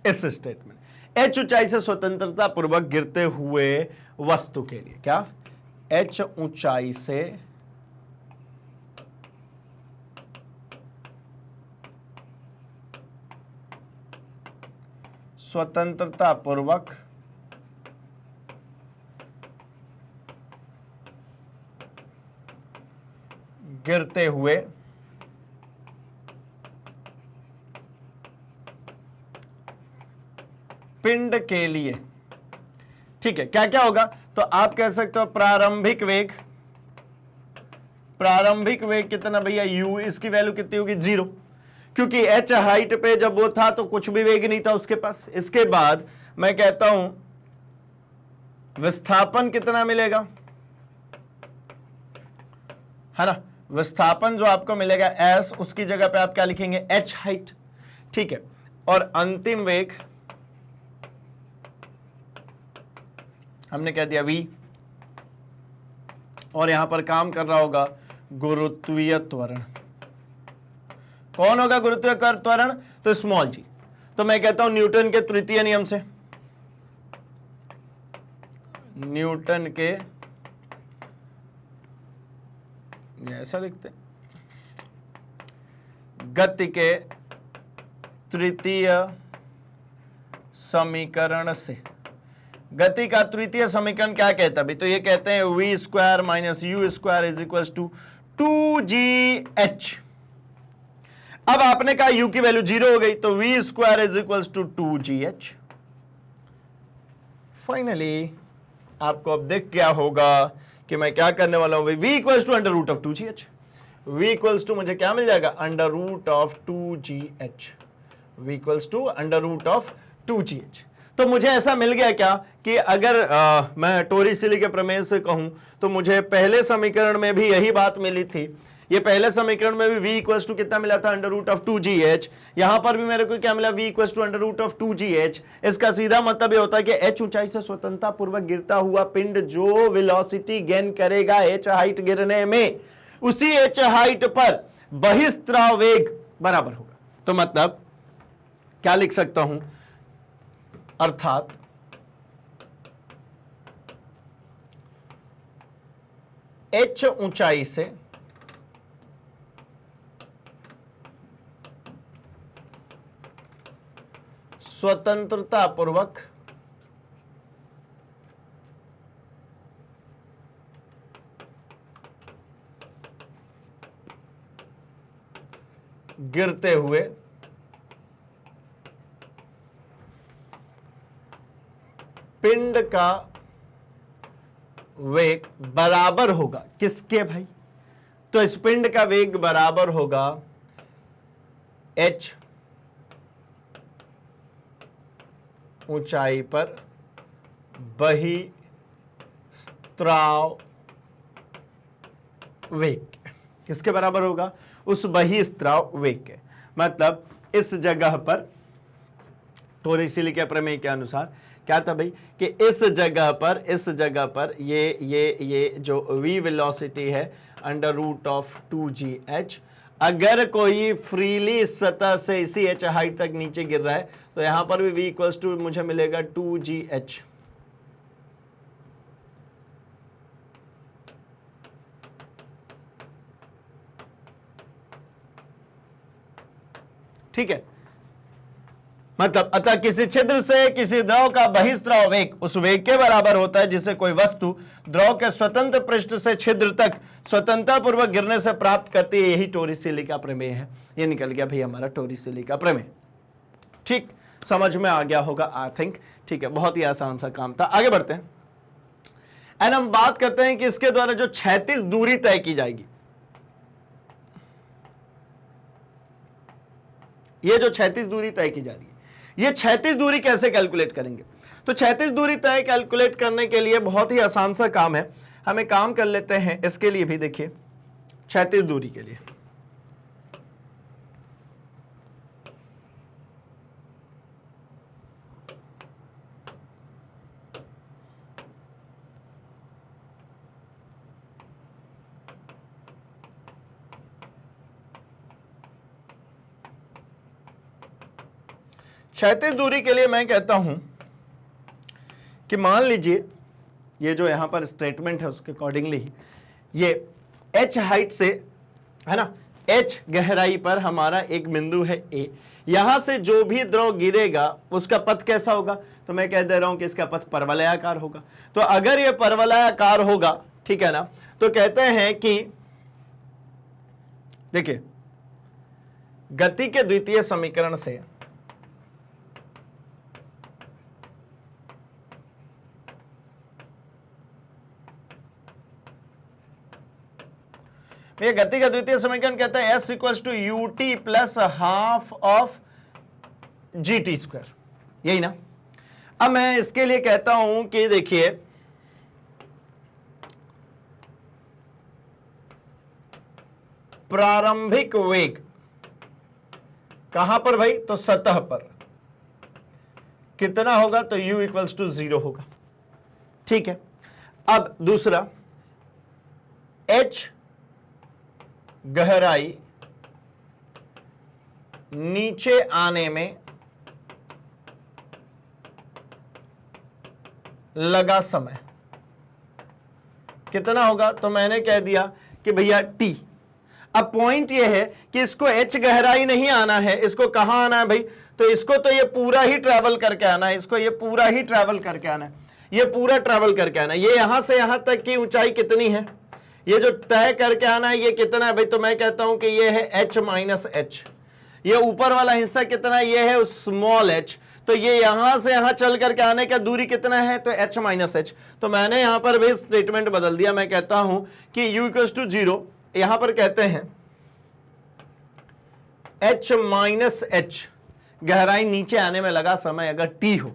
इस स्टेटमेंट h ऊंचाई से स्वतंत्रता पूर्वक गिरते हुए वस्तु के लिए, क्या, h ऊंचाई से स्वतंत्रता पूर्वक गिरते हुए पिंड के लिए, ठीक है, क्या क्या होगा, तो आप कह सकते हो प्रारंभिक वेग, प्रारंभिक वेग कितना भैया u, इसकी वैल्यू कितनी होगी 0, क्योंकि h हाइट पे जब वो था तो कुछ भी वेग नहीं था उसके पास। इसके बाद मैं कहता हूं विस्थापन कितना मिलेगा, है ना, विस्थापन जो आपको मिलेगा s, उसकी जगह पे आप क्या लिखेंगे h हाइट, ठीक है, और अंतिम वेग हमने कह दिया v, और यहां पर काम कर रहा होगा गुरुत्वीय त्वरण। कौन होगा गुरुत्वीय त्वरण, तो स्मॉल g। तो मैं कहता हूं न्यूटन के तृतीय नियम से, न्यूटन के, ऐसा लिखते गति के तृतीय समीकरण से, गति का तृतीय समीकरण क्या कहता है, तो ये कहते हैं v square minus u square is equal to 2gh। अब आपने कहा u की वैल्यू 0 हो गई, तो v square is equal to 2gh। Finally आपको अब दिख गया होगा कि मैं क्या करने वाला हूं भाई, v equals to under root of 2gh। v equals to मुझे क्या मिल जाएगा, under root of 2gh। v equals to under root of 2gh। तो मुझे ऐसा मिल गया क्या कि अगर मैं टोरिसेली के प्रमेय से कहूं तो मुझे पहले समीकरण में भी यही बात मिली थी। ये पहले समीकरण में भी v इक्वल्स टू कितना मिला था, अंडर रूट ऑफ 2gh। यहां पर भी मेरे को क्या मिला, v equals to under root of 2gh। इसका सीधा मतलब ये होता है कि h ऊंचाई से स्वतंत्रता पूर्वक गिरता हुआ पिंड जो वेलोसिटी गेन करेगा h हाइट गिरने में, उसी h हाइट पर बहिस्त्राव वेग बराबर होगा। तो मतलब क्या लिख सकता हूं, अर्थात h ऊंचाई से स्वतंत्रता पूर्वक गिरते हुए पिंड का वेग बराबर होगा किसके भाई, तो इस पिंड का वेग बराबर होगा h ऊंचाई पर बहिस्त्राव वेग। किसके बराबर होगा, उस बहिस्त्राव वेग के। मतलब इस जगह पर टोरिसेली के प्रमेय के अनुसार क्या था भाई कि इस जगह पर ये जो v वेलोसिटी है अंडर रूट ऑफ 2gh, अगर कोई फ्रीली इस सतह से इसी h हाइट तक नीचे गिर रहा है तो यहां पर भी v इक्वल्स टू मुझे मिलेगा 2gh। ठीक है, मतलब अतः किसी छिद्र से किसी द्रव का बहिस्त्राव वेग उस वेग के बराबर होता है जिसे कोई वस्तु द्रव के स्वतंत्र पृष्ठ से छिद्र तक स्वतंत्रता पूर्वक गिरने से प्राप्त करती है। यही टोरिसेली का प्रमेय है। ये निकल गया भाई हमारा टोरिसेली का प्रमेय। ठीक, समझ में आ गया होगा आई थिंक। ठीक है, बहुत ही आसान सा काम था। आगे बढ़ते हैं एंड हम बात करते हैं कि इसके द्वारा जो क्षैतिज दूरी तय की जाएगी, ये जो क्षैतिज दूरी तय की जा रही है, ये क्षैतिज दूरी कैसे कैलकुलेट करेंगे। तो क्षैतिज दूरी तय कैलकुलेट करने के लिए बहुत ही आसान सा काम है। हम एक काम कर लेते हैं इसके लिए भी। देखिए क्षैतिज दूरी के लिए क्षैतिज दूरी के लिए मैं कहता हूं कि मान लीजिए ये जो यहां पर स्टेटमेंट है उसके अकॉर्डिंगली ये h हाइट से है ना, h गहराई पर हमारा एक बिंदु है A। यहां से जो भी द्रव गिरेगा उसका पथ कैसा होगा, तो मैं कह दे रहा हूं कि इसका पथ परवलयाकार होगा। तो अगर ये परवलयाकार होगा, ठीक है ना, तो कहते हैं कि देखिए गति के द्वितीय समीकरण से ये गति का द्वितीय समीकरण कहता है s equals to u t plus half of g t square, यही ना। अब मैं इसके लिए कहता हूं कि देखिए प्रारंभिक वेग कहां पर भाई, तो सतह पर कितना होगा, तो u इक्वल्स टू 0 होगा। ठीक है, अब दूसरा h गहराई नीचे आने में लगा समय कितना होगा, तो मैंने कह दिया कि भैया t। अब पॉइंट यह है कि इसको h गहराई नहीं आना है, इसको कहां आना है भाई, तो इसको तो ये पूरा ही ट्रैवल करके आना है, इसको ये पूरा ही ट्रैवल करके आना है, ये पूरा ट्रैवल करके आना है। ये यहां से यहां तक की ऊंचाई कितनी है, ये जो तय करके आना है ये कितना है भाई, तो मैं कहता हूं कि ये है h माइनस h। ये ऊपर वाला हिस्सा कितना है, ये है स्मॉल h। तो ये यहां से यहां चल करके आने का दूरी कितना है, तो h माइनस एच। तो मैंने यहां पर भी स्टेटमेंट बदल दिया, मैं कहता हूं कि u इक्वल्स टू 0, यहां पर कहते हैं h माइनस एच, गहराई नीचे आने में लगा समय अगर t हो,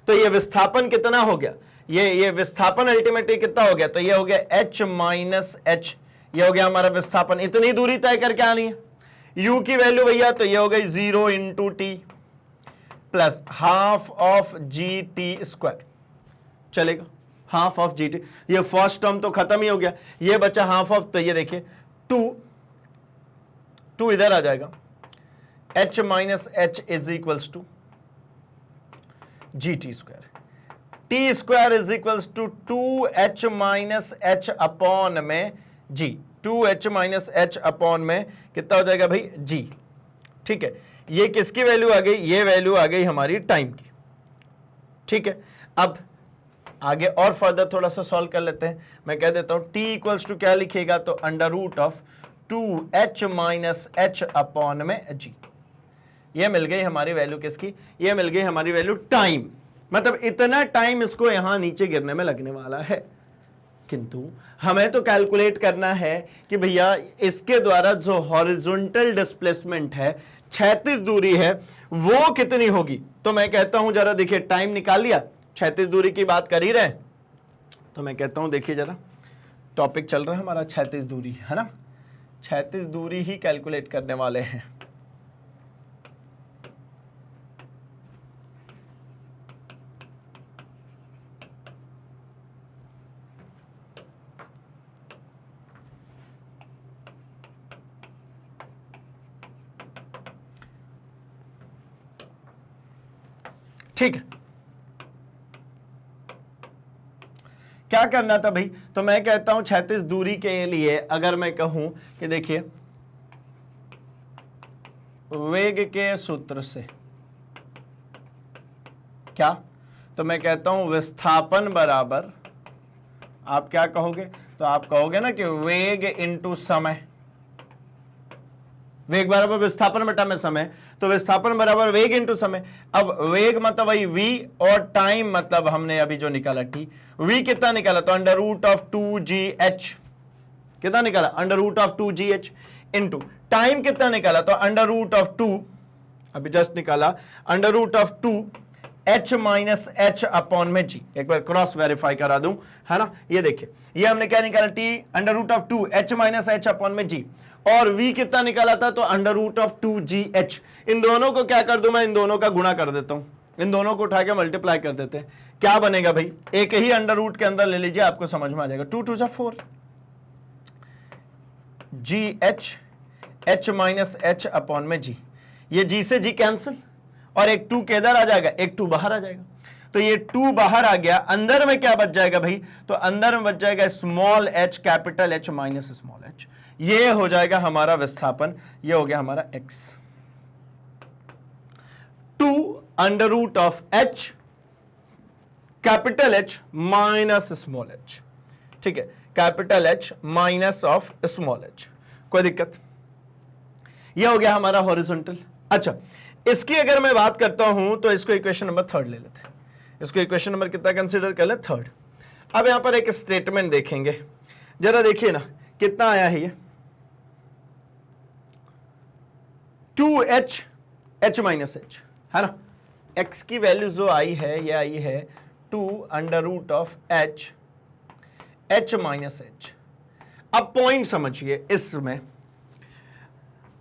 तो ये विस्थापन कितना हो गया, ये विस्थापन अल्टीमेटली कितना हो गया, तो ये हो गया h माइनस एच, ये हो गया हमारा विस्थापन। इतनी दूरी तय करके आनी है, u की वैल्यू भैया तो ये हो गई 0 into T plus half of g t square, चलेगा हाफ ऑफ जी टी। ये फर्स्ट टर्म तो खत्म ही हो गया, ये बचा हाफ ऑफ, तो ये देखिए 2 इधर आ जाएगा, h minus h is equals to g t square, t square is equals to 2h minus h upon में g, 2h minus h upon में कितना हो जाएगा भाई जी। ठीक है, ये किसकी वैल्यू आ गई, ये वैल्यू आ गई हमारी टाइम की। ठीक है, अब आगे और फर्दर थोड़ा सा सॉल्व कर लेते हैं। मैं कह देता हूं t इक्वल्स टू क्या लिखिएगा, तो under root of 2h minus h upon में g। ये मिल गई हमारी वैल्यू किसकी, ये मिल गई हमारी वैल्यू टाइम, मतलब इतना टाइम इसको यहां नीचे गिरने में लगने वाला है। किंतु हमें तो कैलकुलेट करना है कि भैया इसके द्वारा जो हॉरिजॉन्टल डिस्प्लेसमेंट है, क्षैतिज दूरी है, वो कितनी होगी। तो मैं कहता हूं जरा देखिए, टाइम निकाल लिया, क्षैतिज दूरी की बात कर ही रहे, तो मैं कहता हूं देखिए जरा, टॉपिक चल रहा है हमारा क्षैतिज दूरी, है ना, क्षैतिज दूरी ही कैलकुलेट करने वाले हैं। ठीक है, क्या करना था भाई, तो मैं कहता हूं क्षैतिज दूरी के लिए अगर मैं कहूं कि देखिए वेग के सूत्र से क्या, तो मैं कहता हूं विस्थापन बराबर, आप क्या कहोगे, तो आप कहोगे ना कि वेग इंटू समय, वेग बराबर विस्थापन बटा में समय, तो विस्थापन बराबर वेग इंटू समय। अब वेग मतलब वही v और टाइम मतलब हमने अभी जो निकाला t, v कितना निकाला, तो अंडर रूट ऑफ 2gh, कितना निकाला, under root of 2gh, into time कितना निकाला, तो अंडर रूट ऑफ 2, अभी जस्ट निकाला, under root of 2h minus h upon में g। एक बार क्रॉस वेरीफाई करा दूं, है ना, ये देखिए, ये हमने क्या निकाला, t under root of 2h minus h upon में g, और v कितना निकाला था, तो अंडर रूट ऑफ 2gh। इन दोनों को क्या कर दूं मैं, इन दोनों का गुणा कर देता हूं, इन दोनों को उठा के मल्टीप्लाई कर देते हैं, क्या बनेगा भाई, एक ही अंडर रूट के अंदर ले लीजिए, आपको समझ में आ जाएगा, 2 2 जा 4 gh, h minus h upon में g, ये g से g कैंसिल, और एक 2 के इधर आ जाएगा, एक 2 बाहर आ जाएगा, तो ये 2 बाहर आ गया, अंदर में क्या बच जाएगा भाई, तो अंदर में बच जाएगा small h capital H minus small h, ये हो जाएगा हमारा विस्थापन, ये हो गया हमारा x। 2 under root of h capital H minus small h, ठीक है, capital H minus of small h, कोई दिक्कत, ये हो गया हमारा हॉरिजॉन्टल। अच्छा, इसकी अगर मैं बात करता हूं तो इसको इक्वेशन नंबर 3 ले लेते हैं, इसको इक्वेशन नंबर कितना कंसीडर कर ले, 3। अब यहां पर एक स्टेटमेंट देखेंगे, जरा देखिए ना कितना आया है, ये 2h h माइनस h, है ना, x की वैल्यू जो आई है ये आई है 2 under root of h minus h। अब पॉइंट समझिए, इसमें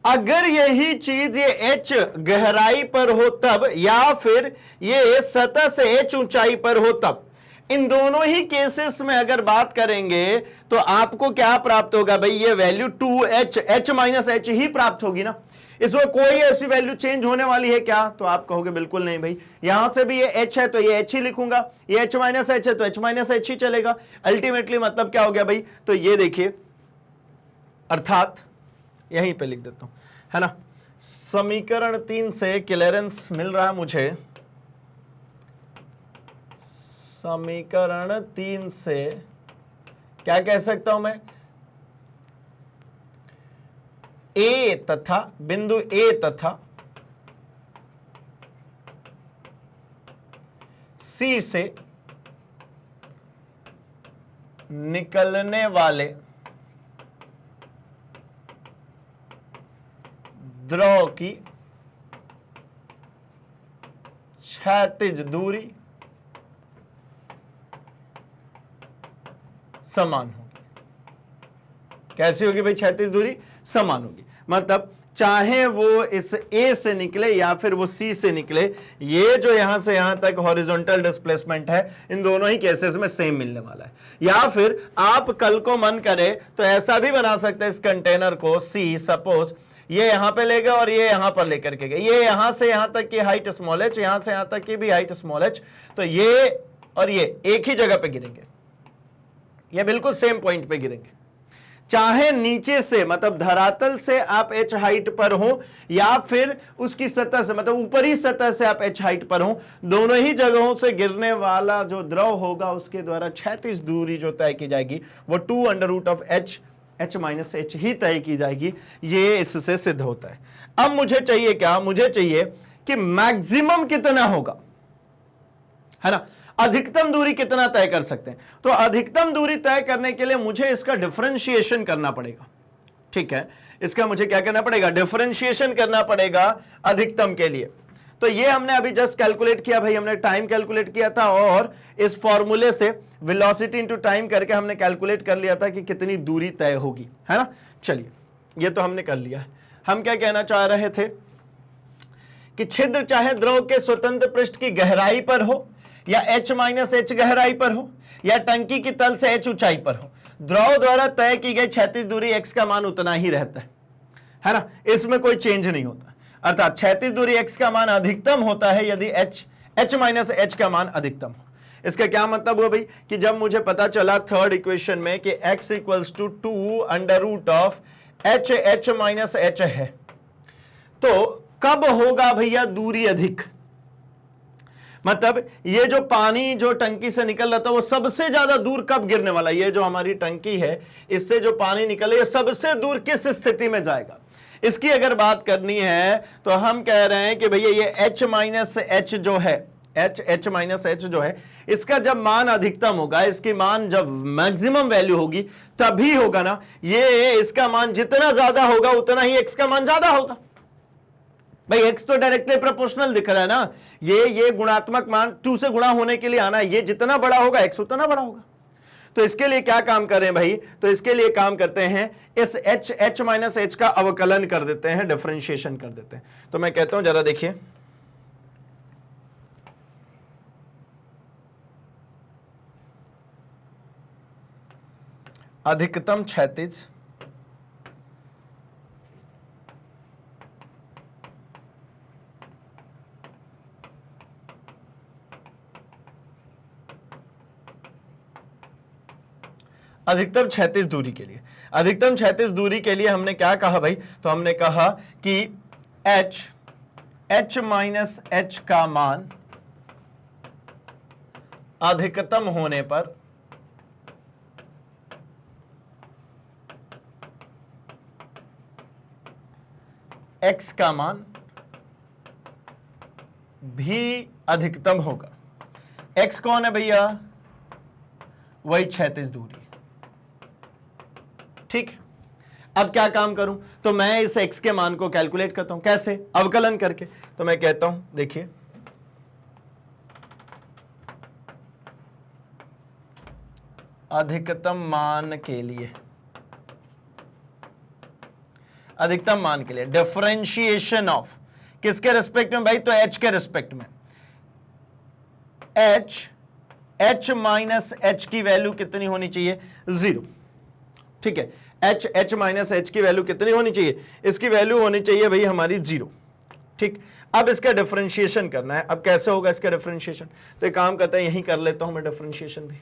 अगर यही चीज ये h गहराई पर हो तब, या फिर ये सतह से h ऊंचाई पर हो तब, इन दोनों ही केसेस में अगर बात करेंगे तो आपको क्या प्राप्त होगा भाई, ये value 2h h minus h ही प्राप्त होगी ना, इसमें कोई ऐसी वैल्यू चेंज होने वाली है क्या, तो आप कहोगे बिल्कुल नहीं भाई, यहां से भी ये h है तो ये h ही लिखूंगा, ये h माइनस h है तो h माइनस h ही चलेगा। अल्टीमेटली मतलब क्या हो गया भाई, तो ये देखिए, अर्थात यहीं पे लिख देता हूं, है ना, समीकरण 3 से क्लियरेंस मिल रहा है मुझे, समीकरण 3 से क्या कह सकता हूं मैं, ए तथा बिंदु ए तथा सी से निकलने वाले द्रव की क्षैतिज दूरी समान होगी। कैसी होगी भाई? क्षैतिज दूरी समान होगी। मतलब चाहे वो इस ए से निकले या फिर वो सी से निकले, ये जो यहां से यहां तक हॉरिजॉन्टल डिस्प्लेसमेंट है, इन दोनों ही केसेस में सेम मिलने वाला है। या फिर आप कल को मन करे तो ऐसा भी बना सकते हैं इस कंटेनर को, सी सपोज ये यहां पे ले गए और ये यहां पर लेकर के गए, ये यहां से यहां तक की हाइट स्मॉल एच, यहां से यहां तक की भी हाइट स्मॉल एच, तो ये और ये एक ही जगह पे गिरेंगे, ये बिल्कुल सेम पॉइंट पे गिरेंगे। चाहे नीचे से मतलब धरातल से आप एच हाइट पर हो या फिर उसकी सतह से मतलब ऊपरी सतह से आप एच हाइट पर हो, दोनों ही जगहों से गिरने वाला जो द्रव होगा उसके द्वारा क्षैतिज दूरी जो तय की जाएगी वो 2√h h माइनस एच ही तय की जाएगी। ये इससे सिद्ध होता है। अब मुझे चाहिए क्या? मुझे चाहिए कि मैक्सिमम कितना होगा, है ना, अधिकतम दूरी कितना तय कर सकते हैं। तो अधिकतम दूरी तय करने के लिए मुझे इसका डिफरेंशिएशन करना पड़ेगा। ठीक है, इसका मुझे क्या करना पड़ेगा? डिफरेंशिएशन करना पड़ेगा अधिकतम के लिए। तो ये हमने अभी जस्ट कैलकुलेट किया भाई, हमने टाइम कैलकुलेट किया था और इस फॉर्मूले से वेलोसिटी इनटू टाइम करके हमने कैलकुलेट कर लिया था कि कितनी दूरी तय होगी, है ना। चलिए, ये तो हमने कर लिया है। हम क्या कहना चाह रहे थे कि छिद्र चाहे द्रव के स्वतंत्र पृष्ठ की गहराई पर हो या h माइनस एच गहराई पर हो या टंकी की तल से h ऊंचाई पर हो, द्रव द्वारा तय की गई क्षैतिज दूरी x का मान उतना ही रहता है ना, इसमें कोई चेंज नहीं होता। अर्थात क्षैतिज दूरी x का मान अधिकतम होता है यदि h माइनस एच का मान अधिकतम हो। इसका क्या मतलब हुआ भाई कि जब मुझे पता चला थर्ड इक्वेशन में कि x equals to 2√h h minus h है, तो कब होगा भैया दूरी अधिक? मतलब ये जो पानी जो टंकी से निकल रहा था वो सबसे ज्यादा दूर कब गिरने वाला? ये जो हमारी टंकी है इससे जो पानी निकले ये सबसे दूर किस स्थिति में जाएगा? इसकी अगर बात करनी है तो हम कह रहे हैं कि भैया ये h माइनस एच जो है, h माइनस एच जो है, इसका जब मान अधिकतम होगा, इसकी मान जब मैक्सिमम वैल्यू होगी तभी होगा ना। ये इसका मान जितना ज्यादा होगा उतना ही x का मान ज्यादा होगा। भाई x तो डायरेक्टली प्रोपोर्शनल दिख रहा है ना, ये गुणात्मक मान 2 से गुणा होने के लिए आना है, ये जितना बड़ा होगा x उतना बड़ा होगा। तो इसके लिए क्या काम करें भाई? तो इसके लिए काम करते हैं इस h माइनस एच का अवकलन कर देते हैं, डिफरेंशिएशन कर देते हैं। तो मैं कहता हूं जरा देखिए, अधिकतम क्षैतिज अधिकतम क्षैतिज दूरी के लिए, अधिकतम क्षैतिज दूरी के लिए हमने क्या कहा भाई? तो हमने कहा कि h माइनस एच का मान अधिकतम होने पर x का मान भी अधिकतम होगा। x कौन है भैया? वही क्षैतिज दूरी। ठीक है, अब क्या काम करूं? तो मैं इस x के मान को कैलकुलेट करता हूं। कैसे? अवकलन करके। तो मैं कहता हूं देखिए, अधिकतम मान के लिए, अधिकतम मान के लिए डिफरेंशिएशन ऑफ किसके रेस्पेक्ट में भाई? तो h के रेस्पेक्ट में। h माइनस एच की वैल्यू कितनी होनी चाहिए? 0। ठीक है, h माइनस एच की वैल्यू कितनी होनी चाहिए? इसकी वैल्यू होनी चाहिए भाई हमारी 0। ठीक, अब इसका डिफरेंशिएशन करना है। अब कैसे होगा इसका डिफरेंशिएशन? तो एक काम करते हैं, यहीं कर लेता हूं मैं डिफरेंशिएशन भी।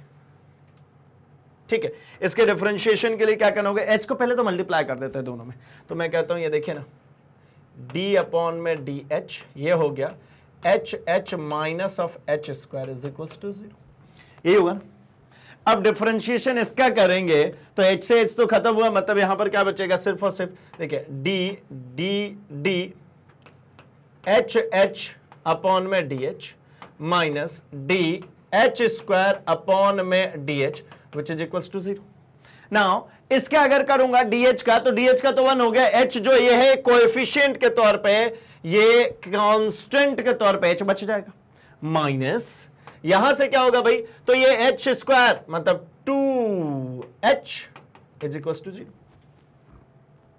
ठीक है, इसके डिफरेंशिएशन के लिए क्या करना होगा? h को पहले तो मल्टीप्लाई कर देते हैं दोनों में। तो मैं कहता हूं ये देखिए ना, d अपॉन में dh, ये हो गया h minus of h square is equals to 0। यही होगा ना। अब डिफरेंशिएशन इसका करेंगे तो h से h तो खत्म हुआ, मतलब यहां पर क्या बचेगा? सिर्फ और सिर्फ देखिए d h अपॉन में dh minus D H square upon में D H which is equals to 0। Now इसका अगर करूंगा डीएच का, तो डीएच का तो 1 हो गया, एच जो ये है कोएफिशिएंट के तौर पे, ये कांस्टेंट के तौर पे एच बच जाएगा, माइनस यहां से क्या होगा भाई, तो ये एच स्क्वायर मतलब 2h is equals to 0।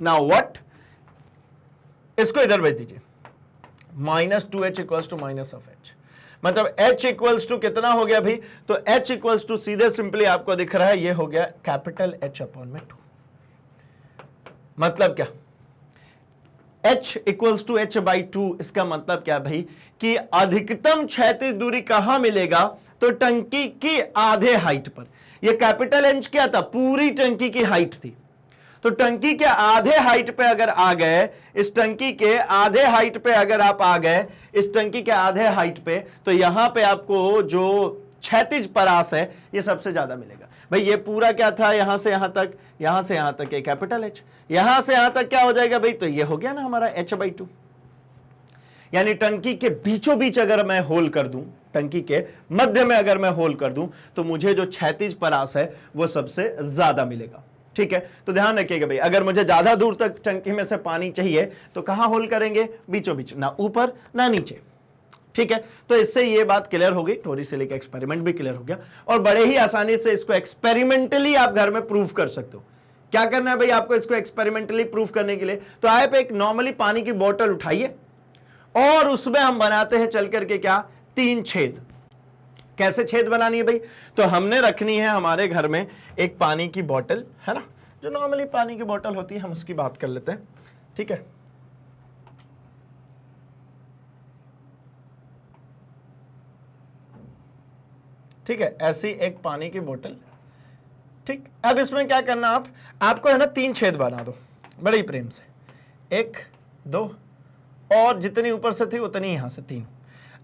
Now what, इसको इधर भेज दीजिए, minus 2h equals to minus of h, मतलब h इक्वल्स टू कितना हो गया भाई, तो h इक्वल्स टू सीधे सिंपली आपको दिख रहा है ये हो गया कैपिटल H अपॉन में 2। मतलब क्या, h equals to h by 2, इसका मतलब क्या भाई कि अधिकतम क्षैतिज दूरी कहां मिलेगा, तो टंकी की आधे हाइट पर। ये कैपिटल H क्या था, पूरी टंकी की हाइट थी, तो टंकी के आधे हाइट पे अगर आ गए, इस टंकी के आधे हाइट पे अगर आप आ गए, इस टंकी के आधे हाइट पे, तो यहां पे आपको जो क्षैतिज परास है ये सबसे ज्यादा मिलेगा। भाई ये पूरा क्या था, यहां से यहां तक, यहां से यहां तक ये कैपिटल H, यहां से यहां तक क्या हो जाएगा भाई, तो ये हो गया ना हमारा h/2। यानी टंकी के बीचों बीच अगर मैं होल कर दूं, टंकी के मध्य में अगर मैं होल कर दूं, तो मुझे जो क्षैतिज परास है वो सबसे ज्यादा मिलेगा। ठीक है, तो ध्यान रखिएगा भाई, अगर मुझे ज्यादा दूर तक टंकी में से पानी चाहिए तो कहां होल करेंगे, बीचों बीच, ना ऊपर ना नीचे। ठीक है, तो इससे ये बात क्लियर हो गई, टोरिसेली का एक्सपेरिमेंट भी क्लियर हो गया, और बड़े ही आसानी से इसको एक्सपेरिमेंटली आप घर में प्रूव कर सकते हो। क्या करना है भाई आपको इसको एक्सपेरिमेंटली प्रूव करने के लिए, तो आप एक नॉर्मली पानी की बोतल उठाइए और उसमें हम बनाते हैं चल करके क्या, 3 छेद। कैसे छेद बनानी है भाई, तो हमने रखनी है हमारे घर में एक पानी की बोतल, है ना, जो नॉर्मली पानी की बोतल होती है, हम उसकी बात कर लेते हैं। ठीक है, ठीक है, ऐसी एक पानी की बोतल। ठीक, अब इसमें क्या करना, आपको है ना 3 छेद बना दो बड़े ही प्रेम से, 1 2 और जितनी ऊपर से थी उतनी यहां से 3।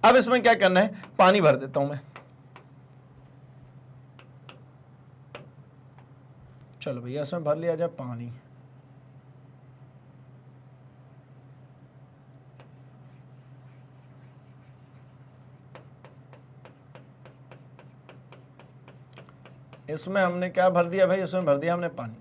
अब इसमें क्या करना है, पानी भर देता हूं मैं। चलो भैया इसमें भर लिया जाए पानी। इसमें हमने क्या भर दिया भाई, इसमें भर दिया हमने पानी।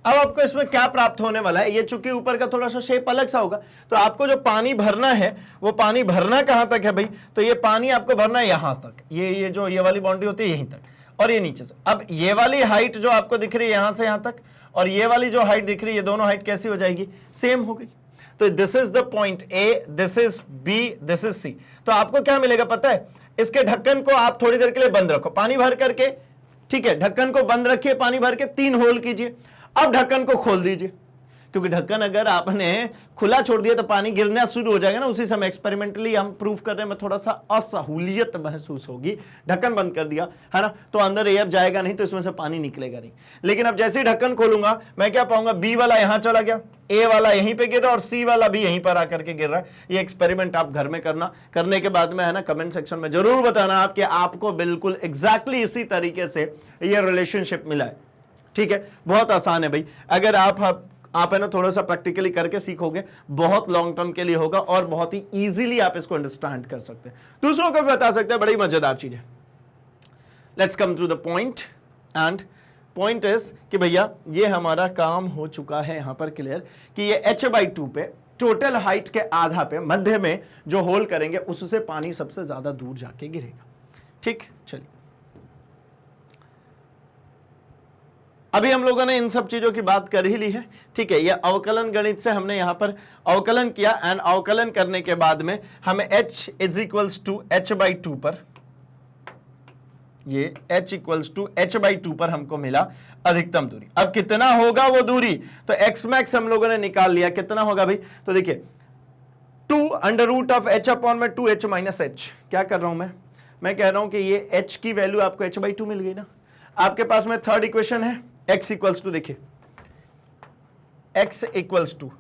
अब आपको इसमें क्या प्राप्त होने वाला है, ये चूंकि ऊपर का थोड़ा सा शेप अलग सा होगा, तो आपको जो पानी भरना है वो पानी भरना कहां तक है भाई, तो ये पानी आपको भरना है यहां तक, ये जो ये वाली बाउंड्री होती है यहीं तक, और ये नीचे से। अब ये वाली हाइट जो आपको दिख रही है यहां से यहां तक, और ये वाली जो हाइट दिख रही है, ये दोनों हाइट कैसी हो जाएगी, सेम हो गई। तो this is the point A, this is B, this is C. तो आपको क्या मिलेगा पता है, इसके ढक्कन को आप थोड़ी देर के लिए बंद रखो पानी भर करके। ठीक है, ढक्कन को बंद रखिए पानी भर के, 3 होल कीजिए। अब ढक्कन को खोल दीजिए, क्योंकि ढक्कन अगर आपने खुला छोड़ दिया तो पानी गिरना शुरू हो जाएगा ना। उसी समय एक्सपेरिमेंटली हम प्रूफ करने में थोड़ा सा असहूलियत महसूस होगी। ढक्कन बंद कर दिया है ना, तो अंदर एयर जाएगा नहीं, तो इसमें से पानी निकलेगा नहीं। लेकिन अब जैसे ही ढक्कन खोलूंगा मैं क्या पाऊंगा, बी वाला यहां चला गया, ए वाला यहीं पे गिर रहा और सी वाला भी यहीं पर आकर के गिर रहा है। ये एक्सपेरिमेंट आप घर में करना, करने के बाद में है ना कमेंट सेक्शन में जरूर बताना आपके आपको बिल्कुल एग्जैक्टली इसी तरीके से ये रिलेशनशिप मिला है। ठीक है, बहुत आसान है भाई, अगर आप है ना थोड़ा सा प्रैक्टिकली करके सीखोगे, बहुत लॉन्ग टर्म के लिए होगा और बहुत ही इजीली आप इसको अंडरस्टैंड कर सकते हैं, दूसरों को भी बता सकते हैं। बड़ी मजेदार चीज है। Let's come to the point, and point is कि भैया ये हमारा काम हो चुका है यहां पर क्लियर, कि ये h/2 पे टोटल हाइट के आधा पे मध्य में जो होल करेंगे उससे पानी सबसे ज्यादा दूर जाके गिरेगा। ठीक, चलिए अभी हम लोगों ने इन सब चीजों की बात कर ही ली है। ठीक है, ये अवकलन गणित से हमने यहां पर अवकलन किया, एंड अवकलन करने के बाद में हमें h is equals to h/2 पर, ये h इक्वल्स टू h/2 पर हमको मिला अधिकतम दूरी। अब कितना होगा वो दूरी, तो x मैक्स हम लोगों ने निकाल लिया, कितना होगा भाई, तो देखिए 2 under root of h upon में 2h माइनस h। क्या कर रहा हूं मैं कह रहा हूं कि ये h की वैल्यू आपको h/2 मिल गई ना। आपके पास में थर्ड इक्वेशन है x इक्वल्स टू, देखिए x equals to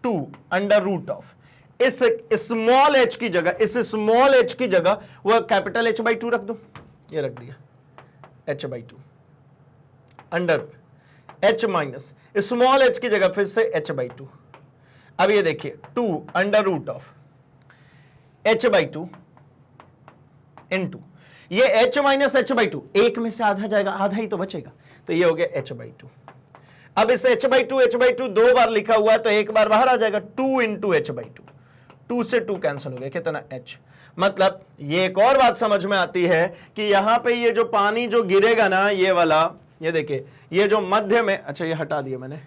2 under root of, इस स्मॉल h की जगह, इस स्मॉल h की जगह वो कैपिटल h/2 रख दो, ये रख दिया h/2 under h minus small h की जगह फिर से h/2। अब ये देखिए 2 under root of h/2 into ये h माइनस h/2, एक में से आधा जाएगा, आधा ही तो बचेगा, तो ये हो गया h/2। अब इस h/2 दो बार लिखा हुआ है तो एक बार बाहर आ जाएगा, 2 इंटू h/2, 2 से 2 कैंसिल हो गया, कितना h। मतलब ये एक और बात समझ में आती है कि यहां पे ये जो पानी जो गिरेगा ना, ये वाला, ये देखिए ये जो मध्य में, अच्छा ये हटा दिया मैंने,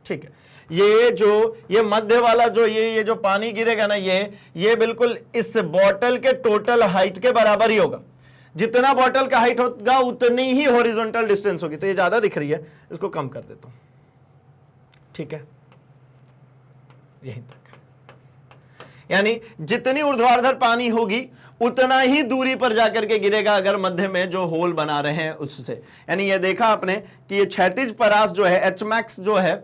ठीक है, ये मध्य वाला जो ये जो पानी गिरेगा ना, ये बिल्कुल इस बॉटल के टोटल हाइट के बराबर ही होगा। जितना बॉटल का हाइट होगा उतनी ही हॉरिजॉन्टल डिस्टेंस होगी। तो ये ज्यादा दिख रही है, इसको कम कर देता हूं, ठीक है, यहीं तक। यानी जितनी ऊर्ध्वाधर पानी होगी उतना ही दूरी पर जाकर के गिरेगा अगर मध्य में जो होल बना रहे हैं उससे। यानी ये देखा आपने कि ये क्षैतिज परास जो है एच मैक्स जो है,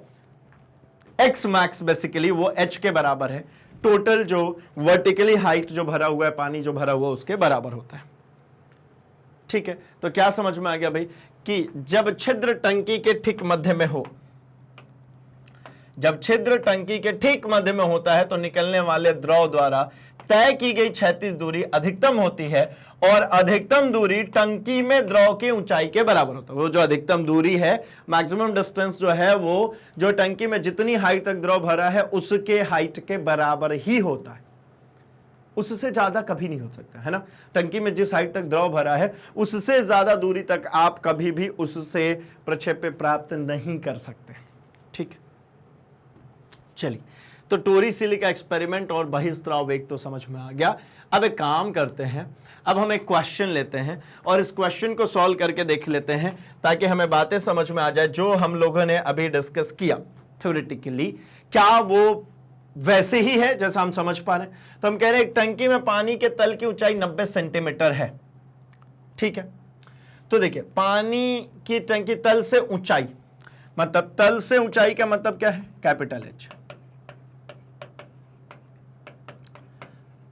एक्स मैक्स बेसिकली वो एच के बराबर है, टोटल जो वर्टिकली हाइट जो भरा हुआ है, पानी जो भरा हुआ है उसके बराबर होता है। ठीक है, तो क्या समझ में आ गया भाई कि जब छिद्र टंकी के ठीक मध्य में हो, जब छिद्र टंकी के ठीक मध्य में होता है तो निकलने वाले द्रव द्वारा तय की गई क्षैतिज दूरी अधिकतम होती है और अधिकतम दूरी टंकी में द्रव की ऊंचाई के बराबर होता है। वो जो अधिकतम दूरी है, मैक्सिमम डिस्टेंस जो है, वो जो टंकी में जितनी हाइट तक द्रव भरा है उसके हाइट के बराबर ही होता है, उससे ज्यादा कभी नहीं हो सकता, है ना। टंकी में जिस हाइट तक द्रव भरा है उससे ज्यादा दूरी तक आप कभी भी उससे प्रक्षेप्य प्राप्त नहीं कर सकते। ठीक, चलिए, तो टोरिसेली का एक्सपेरिमेंट और बहिस्त्राव वेग तो समझ में आ गया। अब एक काम करते हैं, अब हम एक क्वेश्चन लेते हैं और इस क्वेश्चन को सॉल्व करके देख लेते हैं ताकि हमें बातें समझ में आ जाए जो हम लोगों ने अभी डिस्कस किया थ्योरेटिकली, क्या वो वैसे ही है जैसा हम समझ पा रहे हैं। तो हम कह रहे हैं एक टंकी में पानी के तल की ऊंचाई 90 सेंटीमीटर है। ठीक है, तो देखिए पानी की टंकी तल से ऊंचाई, मतलब तल से ऊंचाई का मतलब क्या है, कैपिटल एच।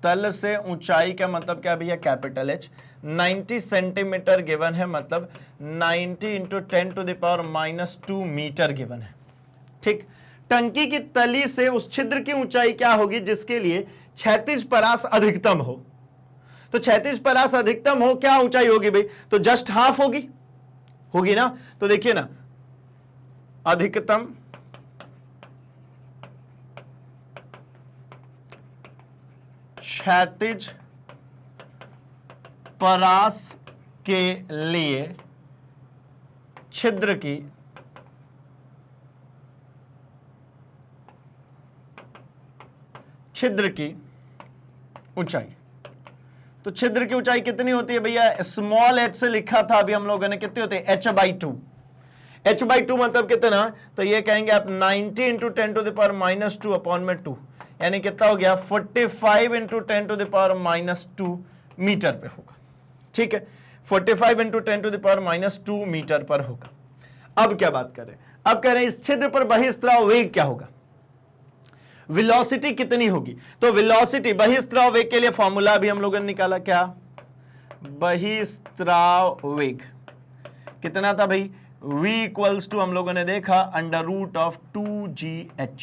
तल से ऊंचाई का मतलब क्या भैया, कैपिटल एच। 90 सेंटीमीटर गिवन है, मतलब 90 इंटू 10⁻⁻² मीटर गिवन है। ठीक, टंकी की तली से उस छिद्र की ऊंचाई क्या होगी जिसके लिए क्षैतिज परास अधिकतम हो। तो क्षैतिज परास अधिकतम हो, क्या ऊंचाई होगी भाई, तो जस्ट हाफ होगी ना। तो देखिए ना, अधिकतम क्षैतिज परास के लिए छिद्र की ऊंचाई, तो छिद्र की ऊंचाई कितनी होती है भैया, स्मॉल एच से लिखा था अभी हम लोगों ने, कितनी होती है, h/2। h/2 मतलब कितना, तो ये कहेंगे आप 90 इंटू 10⁻² अपॉन में 2, यानी कितना हो गया 45 इंटू 10⁻² मीटर पे होगा। ठीक है, 45 इंटू 10⁻² मीटर पर होगा। अब क्या बात करें, अब कह रहे हैं इस छिद्र पर बहिस्त्राव वेग क्या होगा, वेलोसिटी कितनी होगी। तो वेलोसिटी, बहिस्त्राव वेग के लिए फॉर्मूला भी हम लोगों ने निकाला, क्या, बहिस्त्राव वेग कितना था भाई, v इक्वल्स टू हम लोगों ने देखा √2gh,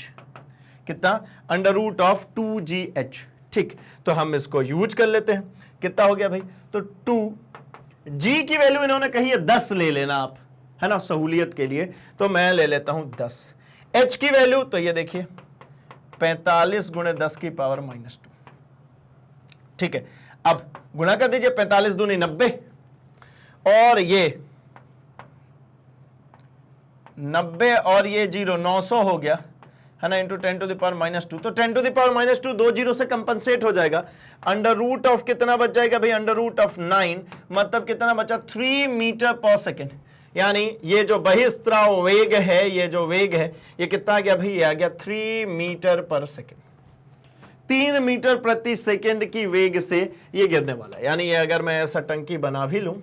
कितना, √2gh। ठीक, तो हम इसको यूज कर लेते हैं, कितना हो गया भाई, तो 2g की वैल्यू इन्होंने कही है 10 ले लेना आप, है ना, सहूलियत के लिए, तो मैं ले लेता हूं 10। h की वैल्यू तो ये देखिए 45 × 10⁻²। ठीक है, अब गुणा कर दीजिए, 45 दूनी 90 और ये 90 और ये 0, 900 हो गया, है ना, इंटू 10⁻²। तो 10⁻² 2 जीरो से कंपनसेट हो जाएगा, √ कितना बच जाएगा भाई, √9, मतलब कितना बचा, 3 मीटर पर सेकेंड। यानी ये जो बहिस्त्राव वेग है, ये जो वेग है ये कितना आ गया भाई, ये आ गया 3 मीटर पर सेकेंड। 3 मीटर प्रति सेकेंड की वेग से ये गिरने वाला है। यानी ये अगर मैं ऐसा टंकी बना भी लूं,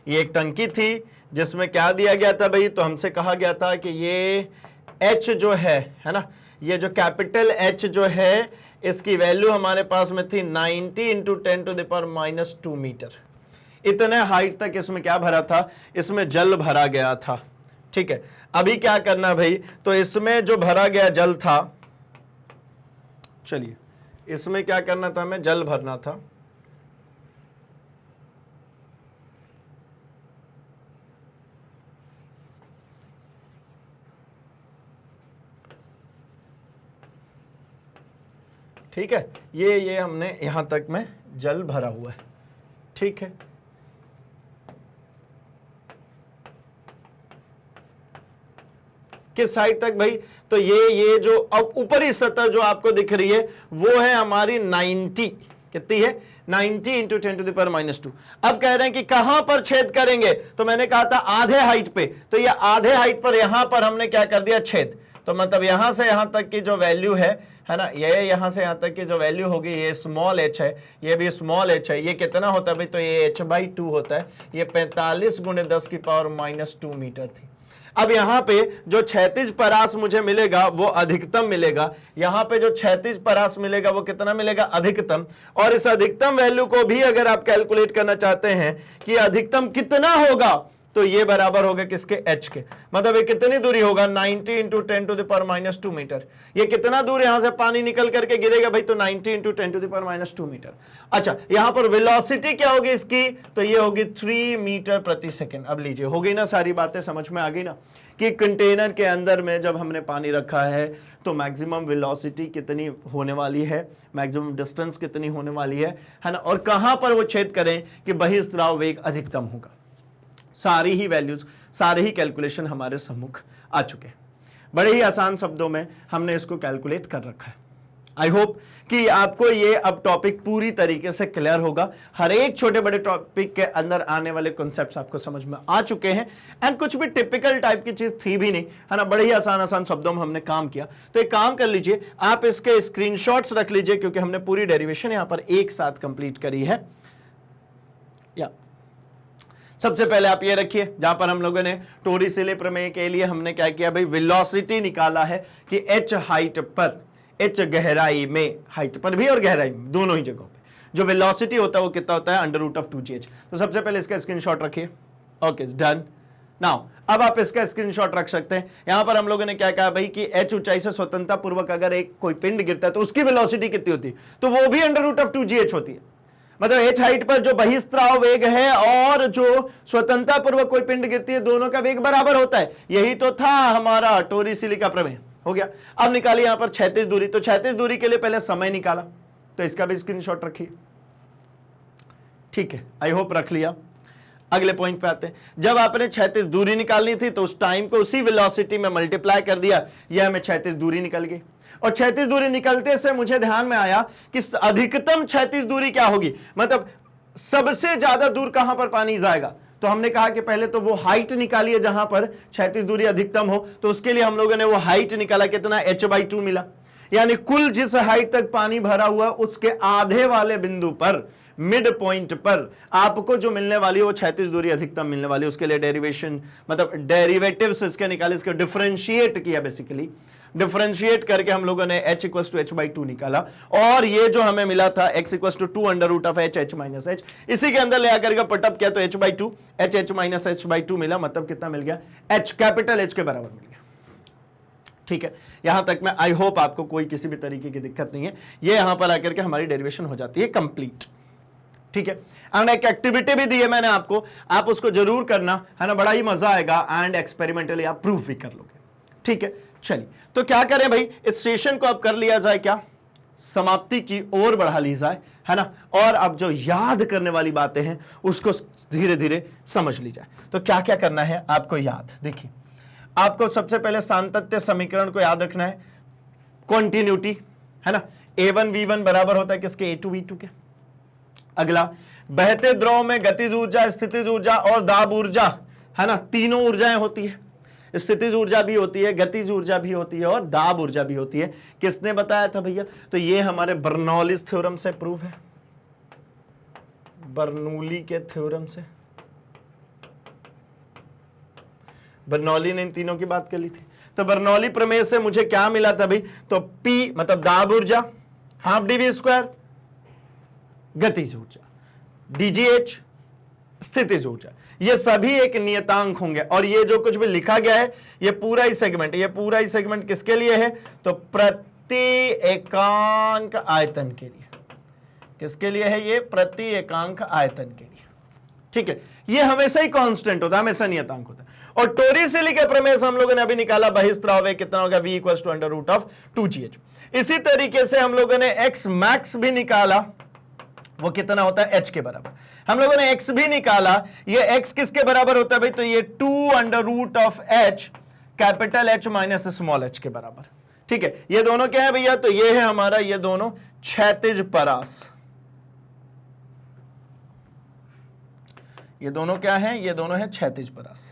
ये एक टंकी थी जिसमें क्या दिया गया था भाई, तो हमसे कहा गया था कि ये H जो है ना, ये जो कैपिटल H जो है इसकी वैल्यू हमारे पास में थी 90 इंटू 10⁻² मीटर। इतने हाइट तक इसमें क्या भरा था, इसमें जल भरा गया था। ठीक है, अभी क्या करना भाई, तो इसमें जो भरा गया जल था, चलिए इसमें क्या करना था, हमें जल भरना था। ठीक है, ये हमने यहां तक में जल भरा हुआ है। ठीक है, किस साइड तक भाई, तो ये जो अब ऊपरी सतह जो आपको दिख रही है वो है हमारी 90, कितनी है, 90 इंटू 10⁻²। अब कह रहे हैं कि कहां पर छेद करेंगे, तो मैंने कहा था आधे हाइट पे, तो ये आधे हाइट पर यहां पर हमने क्या कर दिया, छेद। तो मतलब यहां से यहां तक की जो वैल्यू है ना, ये यहां से यहां तक की जो वैल्यू होगी, ये स्मॉल h है, ये भी स्मॉल h है, ये कितना होता है भाई, तो ये h/2 होता है, ये 45 × 10⁻²मीटर थी। अब यहां पे जो क्षैतिज परास मुझे मिलेगा वो अधिकतम मिलेगा, यहां पे जो क्षैतिज परास मिलेगा वो कितना मिलेगा, अधिकतम। और इस अधिकतम वैल्यू को भी अगर आप कैलकुलेट करना चाहते हैं कि अधिकतम कितना होगा, तो ये बराबर होगा किसके, h के। मतलब ये कितनी दूरी होगा, 90 इंटू 10⁻² मीटर। ये कितना दूर यहां से पानी निकल करके गिरेगा भाई, तो 90 इंटू 10⁻² मीटर। अच्छा, यहां पर वेलोसिटी क्या होगी इसकी, तो ये होगी 3 मीटर प्रति सेकेंड। अब लीजिए, हो गई ना सारी बातें समझ में आ गई ना, कि कंटेनर के अंदर में जब हमने पानी रखा है तो मैक्सिमम वेलोसिटी कितनी होने वाली है, मैक्सिमम डिस्टेंस कितनी होने वाली है ना, और कहां पर वो छेद करें कि बहिस्त्राव वेग अधिकतम होगा। सारी ही वैल्यूज, सारे ही कैलकुलेशन हमारे सम्मुख आ चुके हैं। बड़े ही आसान शब्दों में हमने इसको कैलकुलेट कर रखा है। आई होप कि आपको ये अब टॉपिक पूरी तरीके से क्लियर होगा। हर एक छोटे बड़े टॉपिक के अंदर आने वाले कॉन्सेप्ट्स आपको समझ में आ चुके हैं, एंड कुछ भी टिपिकल टाइप की चीज थी भी नहीं, है ना। बड़े ही आसान आसान शब्दों में हमने काम किया। तो एक काम कर लीजिए, आप इसके स्क्रीनशॉट्स रख लीजिए, क्योंकि हमने पूरी डेरिवेशन यहां पर एक साथ कंप्लीट करी है। या सबसे पहले आप ये रखिए, जहां पर हम लोगों ने टोरिसेले प्रमेय के लिए हमने क्या किया भाई, वेलोसिटी निकाला है कि h हाइट पर, h गहराई में, हाइट पर भी और गहराई में, दोनों ही जगहों पे जो वेलोसिटी होता है वो कितना होता है, √2gh। तो सबसे पहले इसका स्क्रीनशॉट रखिए। Okay, done. नाउ अब आप इसका स्क्रीनशॉट रख सकते हैं। यहां पर हम लोगों ने क्या कहा भाई कि h ऊंचाई से स्वतंत्रता पूर्वक अगर एक कोई पिंड गिरता है तो उसकी वेलोसिटी कितनी होती है, तो वो भी √2gh होती है। मतलब h हाइट पर जो बहिस्त्राव वेग है और जो स्वतंत्रता पूर्वक कोई पिंड गिरती है, दोनों का वेग बराबर होता है। यही तो था हमारा टोरिसेले का प्रमेय। हो गया। अब निकालिए यहां पर क्षैतिज दूरी। तो क्षैतिज दूरी के लिए पहले समय निकाला, तो इसका भी स्क्रीनशॉट रखिए। ठीक है, आई होप रख लिया। अगले पॉइंट पे आते हैं। जब आपने क्षैतिज दूरी निकालनी थी तो उस टाइम को उसी वेलोसिटी में मल्टीप्लाई कर दिया, यह हमें क्षैतिज दूरी निकल गई। और क्षैतिज दूरी निकलते से मुझे ध्यान में आया कि अधिकतम क्षैतिज दूरी क्या होगी, मतलब सबसे ज्यादा दूर कहां पर पानी जाएगा। तो हमने कहा कि पहले तो वो हाइट निकालिए जहां पर क्षैतिज दूरी अधिकतम हो। तो उसके लिए हम लोगों ने वो हाइट निकाला, कितना, h/2 मिला। यानी कुल जिस हाइट तक पानी भरा हुआ उसके आधे वाले बिंदु पर, मिड पॉइंट पर आपको जो मिलने वाली है वो क्षैतिज दूरी अधिकतम मिलने वाली है। उसके लिए डेरिवेशन, मतलब डेरिवेटिव्स इसके निकाले, इसके डिफरेंशिएट किया। बेसिकली डिफरेंशिएट करके हम लोगों ने h = h/2 निकाला, और ये जो हमें मिला था x = 2√h h, इसी के अंदर ले आकर के पुटअप किया तो h/2 h h/2 मिला। मतलब कितना मिल गया, h, कैपिटल H के बराबर मिल गया। ठीक है, यहां तक में आई होप आपको कोई किसी भी तरीके की दिक्कत नहीं है। ये यहां पर आकर के हमारी डेरिवेशन हो जाती है कंप्लीट। ठीक है, एंड एक एक्टिविटी भी दी है मैंने आपको, आप उसको जरूर करना, है ना, बड़ा ही मजा आएगा, एंड एक्सपेरिमेंटली आप प्रूफ भी कर लोगे। ठीक है, चलिए तो क्या करें भाई, इस सेशन को अब कर लिया जाए, क्या समाप्ति की ओर बढ़ा ली जाए, है ना। और अब जो याद करने वाली बातें हैं उसको धीरे धीरे समझ ली जाए। तो क्या क्या करना है आपको याद, देखिए आपको सबसे पहले सातत्य समीकरण को याद रखना है, कॉन्टिन्यूटी, है ना। a1v1 बराबर होता है किसके, a2v2 के। अगला, बहते द्रव में गतिज ऊर्जा, स्थितिज ऊर्जा और दाब ऊर्जा, है ना, तीनों ऊर्जाएं होती है। स्थितिज ऊर्जा भी होती है, गतिज ऊर्जा भी होती है और दाब ऊर्जा भी होती है। किसने बताया था भैया, तो ये हमारे बर्नौलीज थ्योरम से प्रूफ है, बर्नौली के थ्योरम से। बर्नौली ने इन तीनों की बात कर ली थी। तो बर्नौली प्रमेय से मुझे क्या मिला था भाई, तो P मतलब दाब ऊर्जा, ½ dv², गतिज ऊर्जा, dgh स्थितिज ऊर्जा, ये सभी एक नियतांक होंगे। और ये जो कुछ भी लिखा गया है ये पूरा ही सेगमेंट किसके लिए है? तो प्रति एकांक आयतन के लिए। किसके लिए है ये? प्रति एकांक आयतन के लिए। ठीक है, ये हमेशा ही कांस्टेंट होता है, हमेशा नियतांक होता है। और टोरिसेली के प्रमेय से हम लोगों ने अभी निकाला बहिस्त्राव वेग कितना होगा? v = √2gh। इसी तरीके से हम लोगों ने x मैक्स भी निकाला, वो कितना होता है? h के बराबर। हम लोगों ने x भी निकाला, ये x किसके बराबर होता है भाई? तो ये 2√h capital H minus small h के बराबर। ठीक है, ये दोनों क्या है भैया? तो ये है हमारा, ये दोनों क्षैतिज परास। ये दोनों क्या है? ये दोनों है क्षैतिज परास।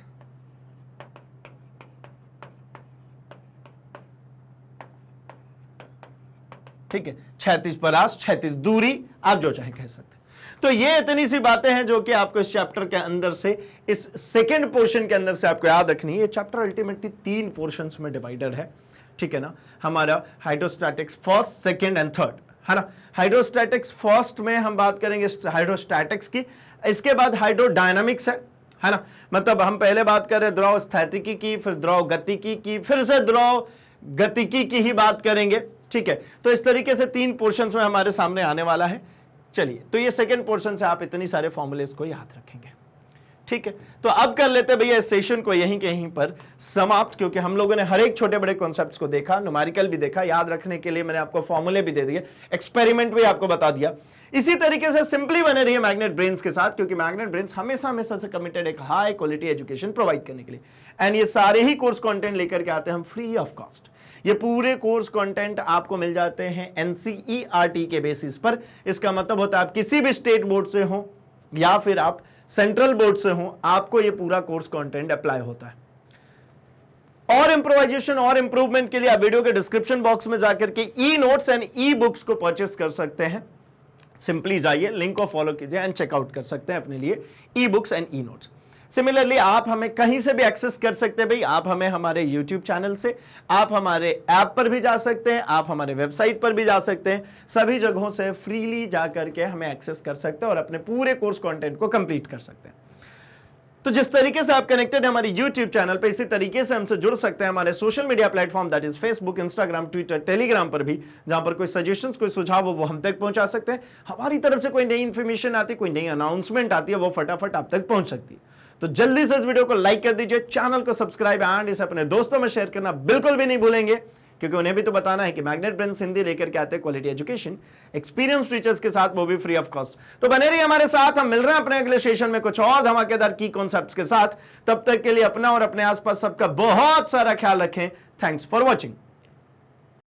ठीक है, क्षैतिज परास, क्षैतिज दूरी, आप जो चाहे कह सकते हैं। तो ये इतनी सी बातें हैं जो कि आपको इस चैप्टर के अंदर से, इस सेकंड पोर्शन के अंदर से आपको याद रखनी है। ये चैप्टर अल्टीमेटली 3 पोर्शंस में डिवाइडेड है। ठीक है ना, हमारा hydrostatics first, second and third, है ना। हाइड्रोस्टैटिक्स फर्स्ट में हम बात करेंगे हाइड्रोस्टैटिक्स की, इसके बाद हाइड्रोडायनामिक्स है ना। मतलब हम पहले बात कर रहे हैं द्रव स्थितिकी की, फिर द्रव गतिकी की, फिर से द्रव गतिकी की ही बात करेंगे। ठीक है, तो इस तरीके से 3 पोर्शंस में हमारे सामने आने वाला है। चलिए, तो ये सेकंड पोर्शन से आप इतनी सारे फॉर्मूलेस को याद रखेंगे। ठीक है, तो अब कर लेते हैं भैया इस सेशन को यहीं पर समाप्त, क्योंकि हम लोगों ने हर एक छोटे बड़े कॉन्सेप्ट्स को देखा, न्यूमेरिकल भी देखा, याद रखने के लिए मैंने आपको फॉर्मूले भी दे दिए, एक्सपेरिमेंट भी आपको बता दिया। इसी तरीके से सिंपली बने रहिए मैग्नेट ब्रेन्स के साथ, क्योंकि मैग्नेट ब्रेन्स हमेशा से कमिटेड एक हाई क्वालिटी एजुकेशन प्रोवाइड करने के लिए। एंड ये सारे ही कोर्स कंटेंट लेकर के आते हैं हम फ्री ऑफ कॉस्ट। ये पूरे कोर्स कंटेंट आपको मिल जाते हैं NCERT के बेसिस पर। इसका मतलब होता है आप किसी भी स्टेट बोर्ड से हो या फिर आप सेंट्रल बोर्ड से हो, आपको ये पूरा कोर्स कंटेंट अप्लाई होता है। और इंप्रोवाइजेशन और इंप्रूवमेंट के लिए आप वीडियो के डिस्क्रिप्शन बॉक्स में जाकर के e notes and e books को परचेस कर सकते हैं। सिंपली जाइए, लिंक को फॉलो कीजिए एंड चेकआउट कर सकते हैं अपने लिए e books and e notes. Similarly आप हमें कहीं से भी एक्सेस कर सकते हैं भाई। आप हमें हमारे YouTube चैनल से, आप हमारे ऐप पर भी जा सकते हैं, आप हमारे वेबसाइट पर भी जा सकते हैं। सभी जगहों से फ्रीली जा करके हमें एक्सेस कर सकते हैं और अपने पूरे कोर्स कंटेंट को कंप्लीट कर सकते हैं। तो जिस तरीके से आप कनेक्टेड है हमारी YouTube चैनल पे, इसी तरीके से हमसे जुड़ सकते हैं हमारे social media platform that is Facebook, Instagram, Twitter, Telegram पर भी, जहां पर कोई सजेशंस, कोई सुझाव हो वो हम तक पहुंचा सकते हैं। हमारी तरफ से कोई नई इंफॉर्मेशन आती है, कोई नई अनाउंसमेंट आती है, वो फटाफट आप तक पहुंच सकती है। तो जल्दी से इस वीडियो को लाइक कर दीजिए, चैनल को सब्सक्राइब एंड इसे अपने दोस्तों में शेयर करना बिल्कुल भी नहीं भूलेंगे, क्योंकि उन्हें भी तो बताना है कि मैग्नेट ब्रेन्स हिंदी लेकर के आते हैं क्वालिटी एजुकेशन, एक्सपीरियंस टीचर्स के साथ, वो भी फ्री ऑफ कॉस्ट। तो बने रहिए हमारे साथ, हम मिल रहे हैं अपने अगले सेशन में कुछ और धमाकेदार की कॉन्सेप्ट्स के साथ। तब तक के लिए अपना और अपने आसपास सबका बहुत सारा ख्याल रखें। Thanks for watching.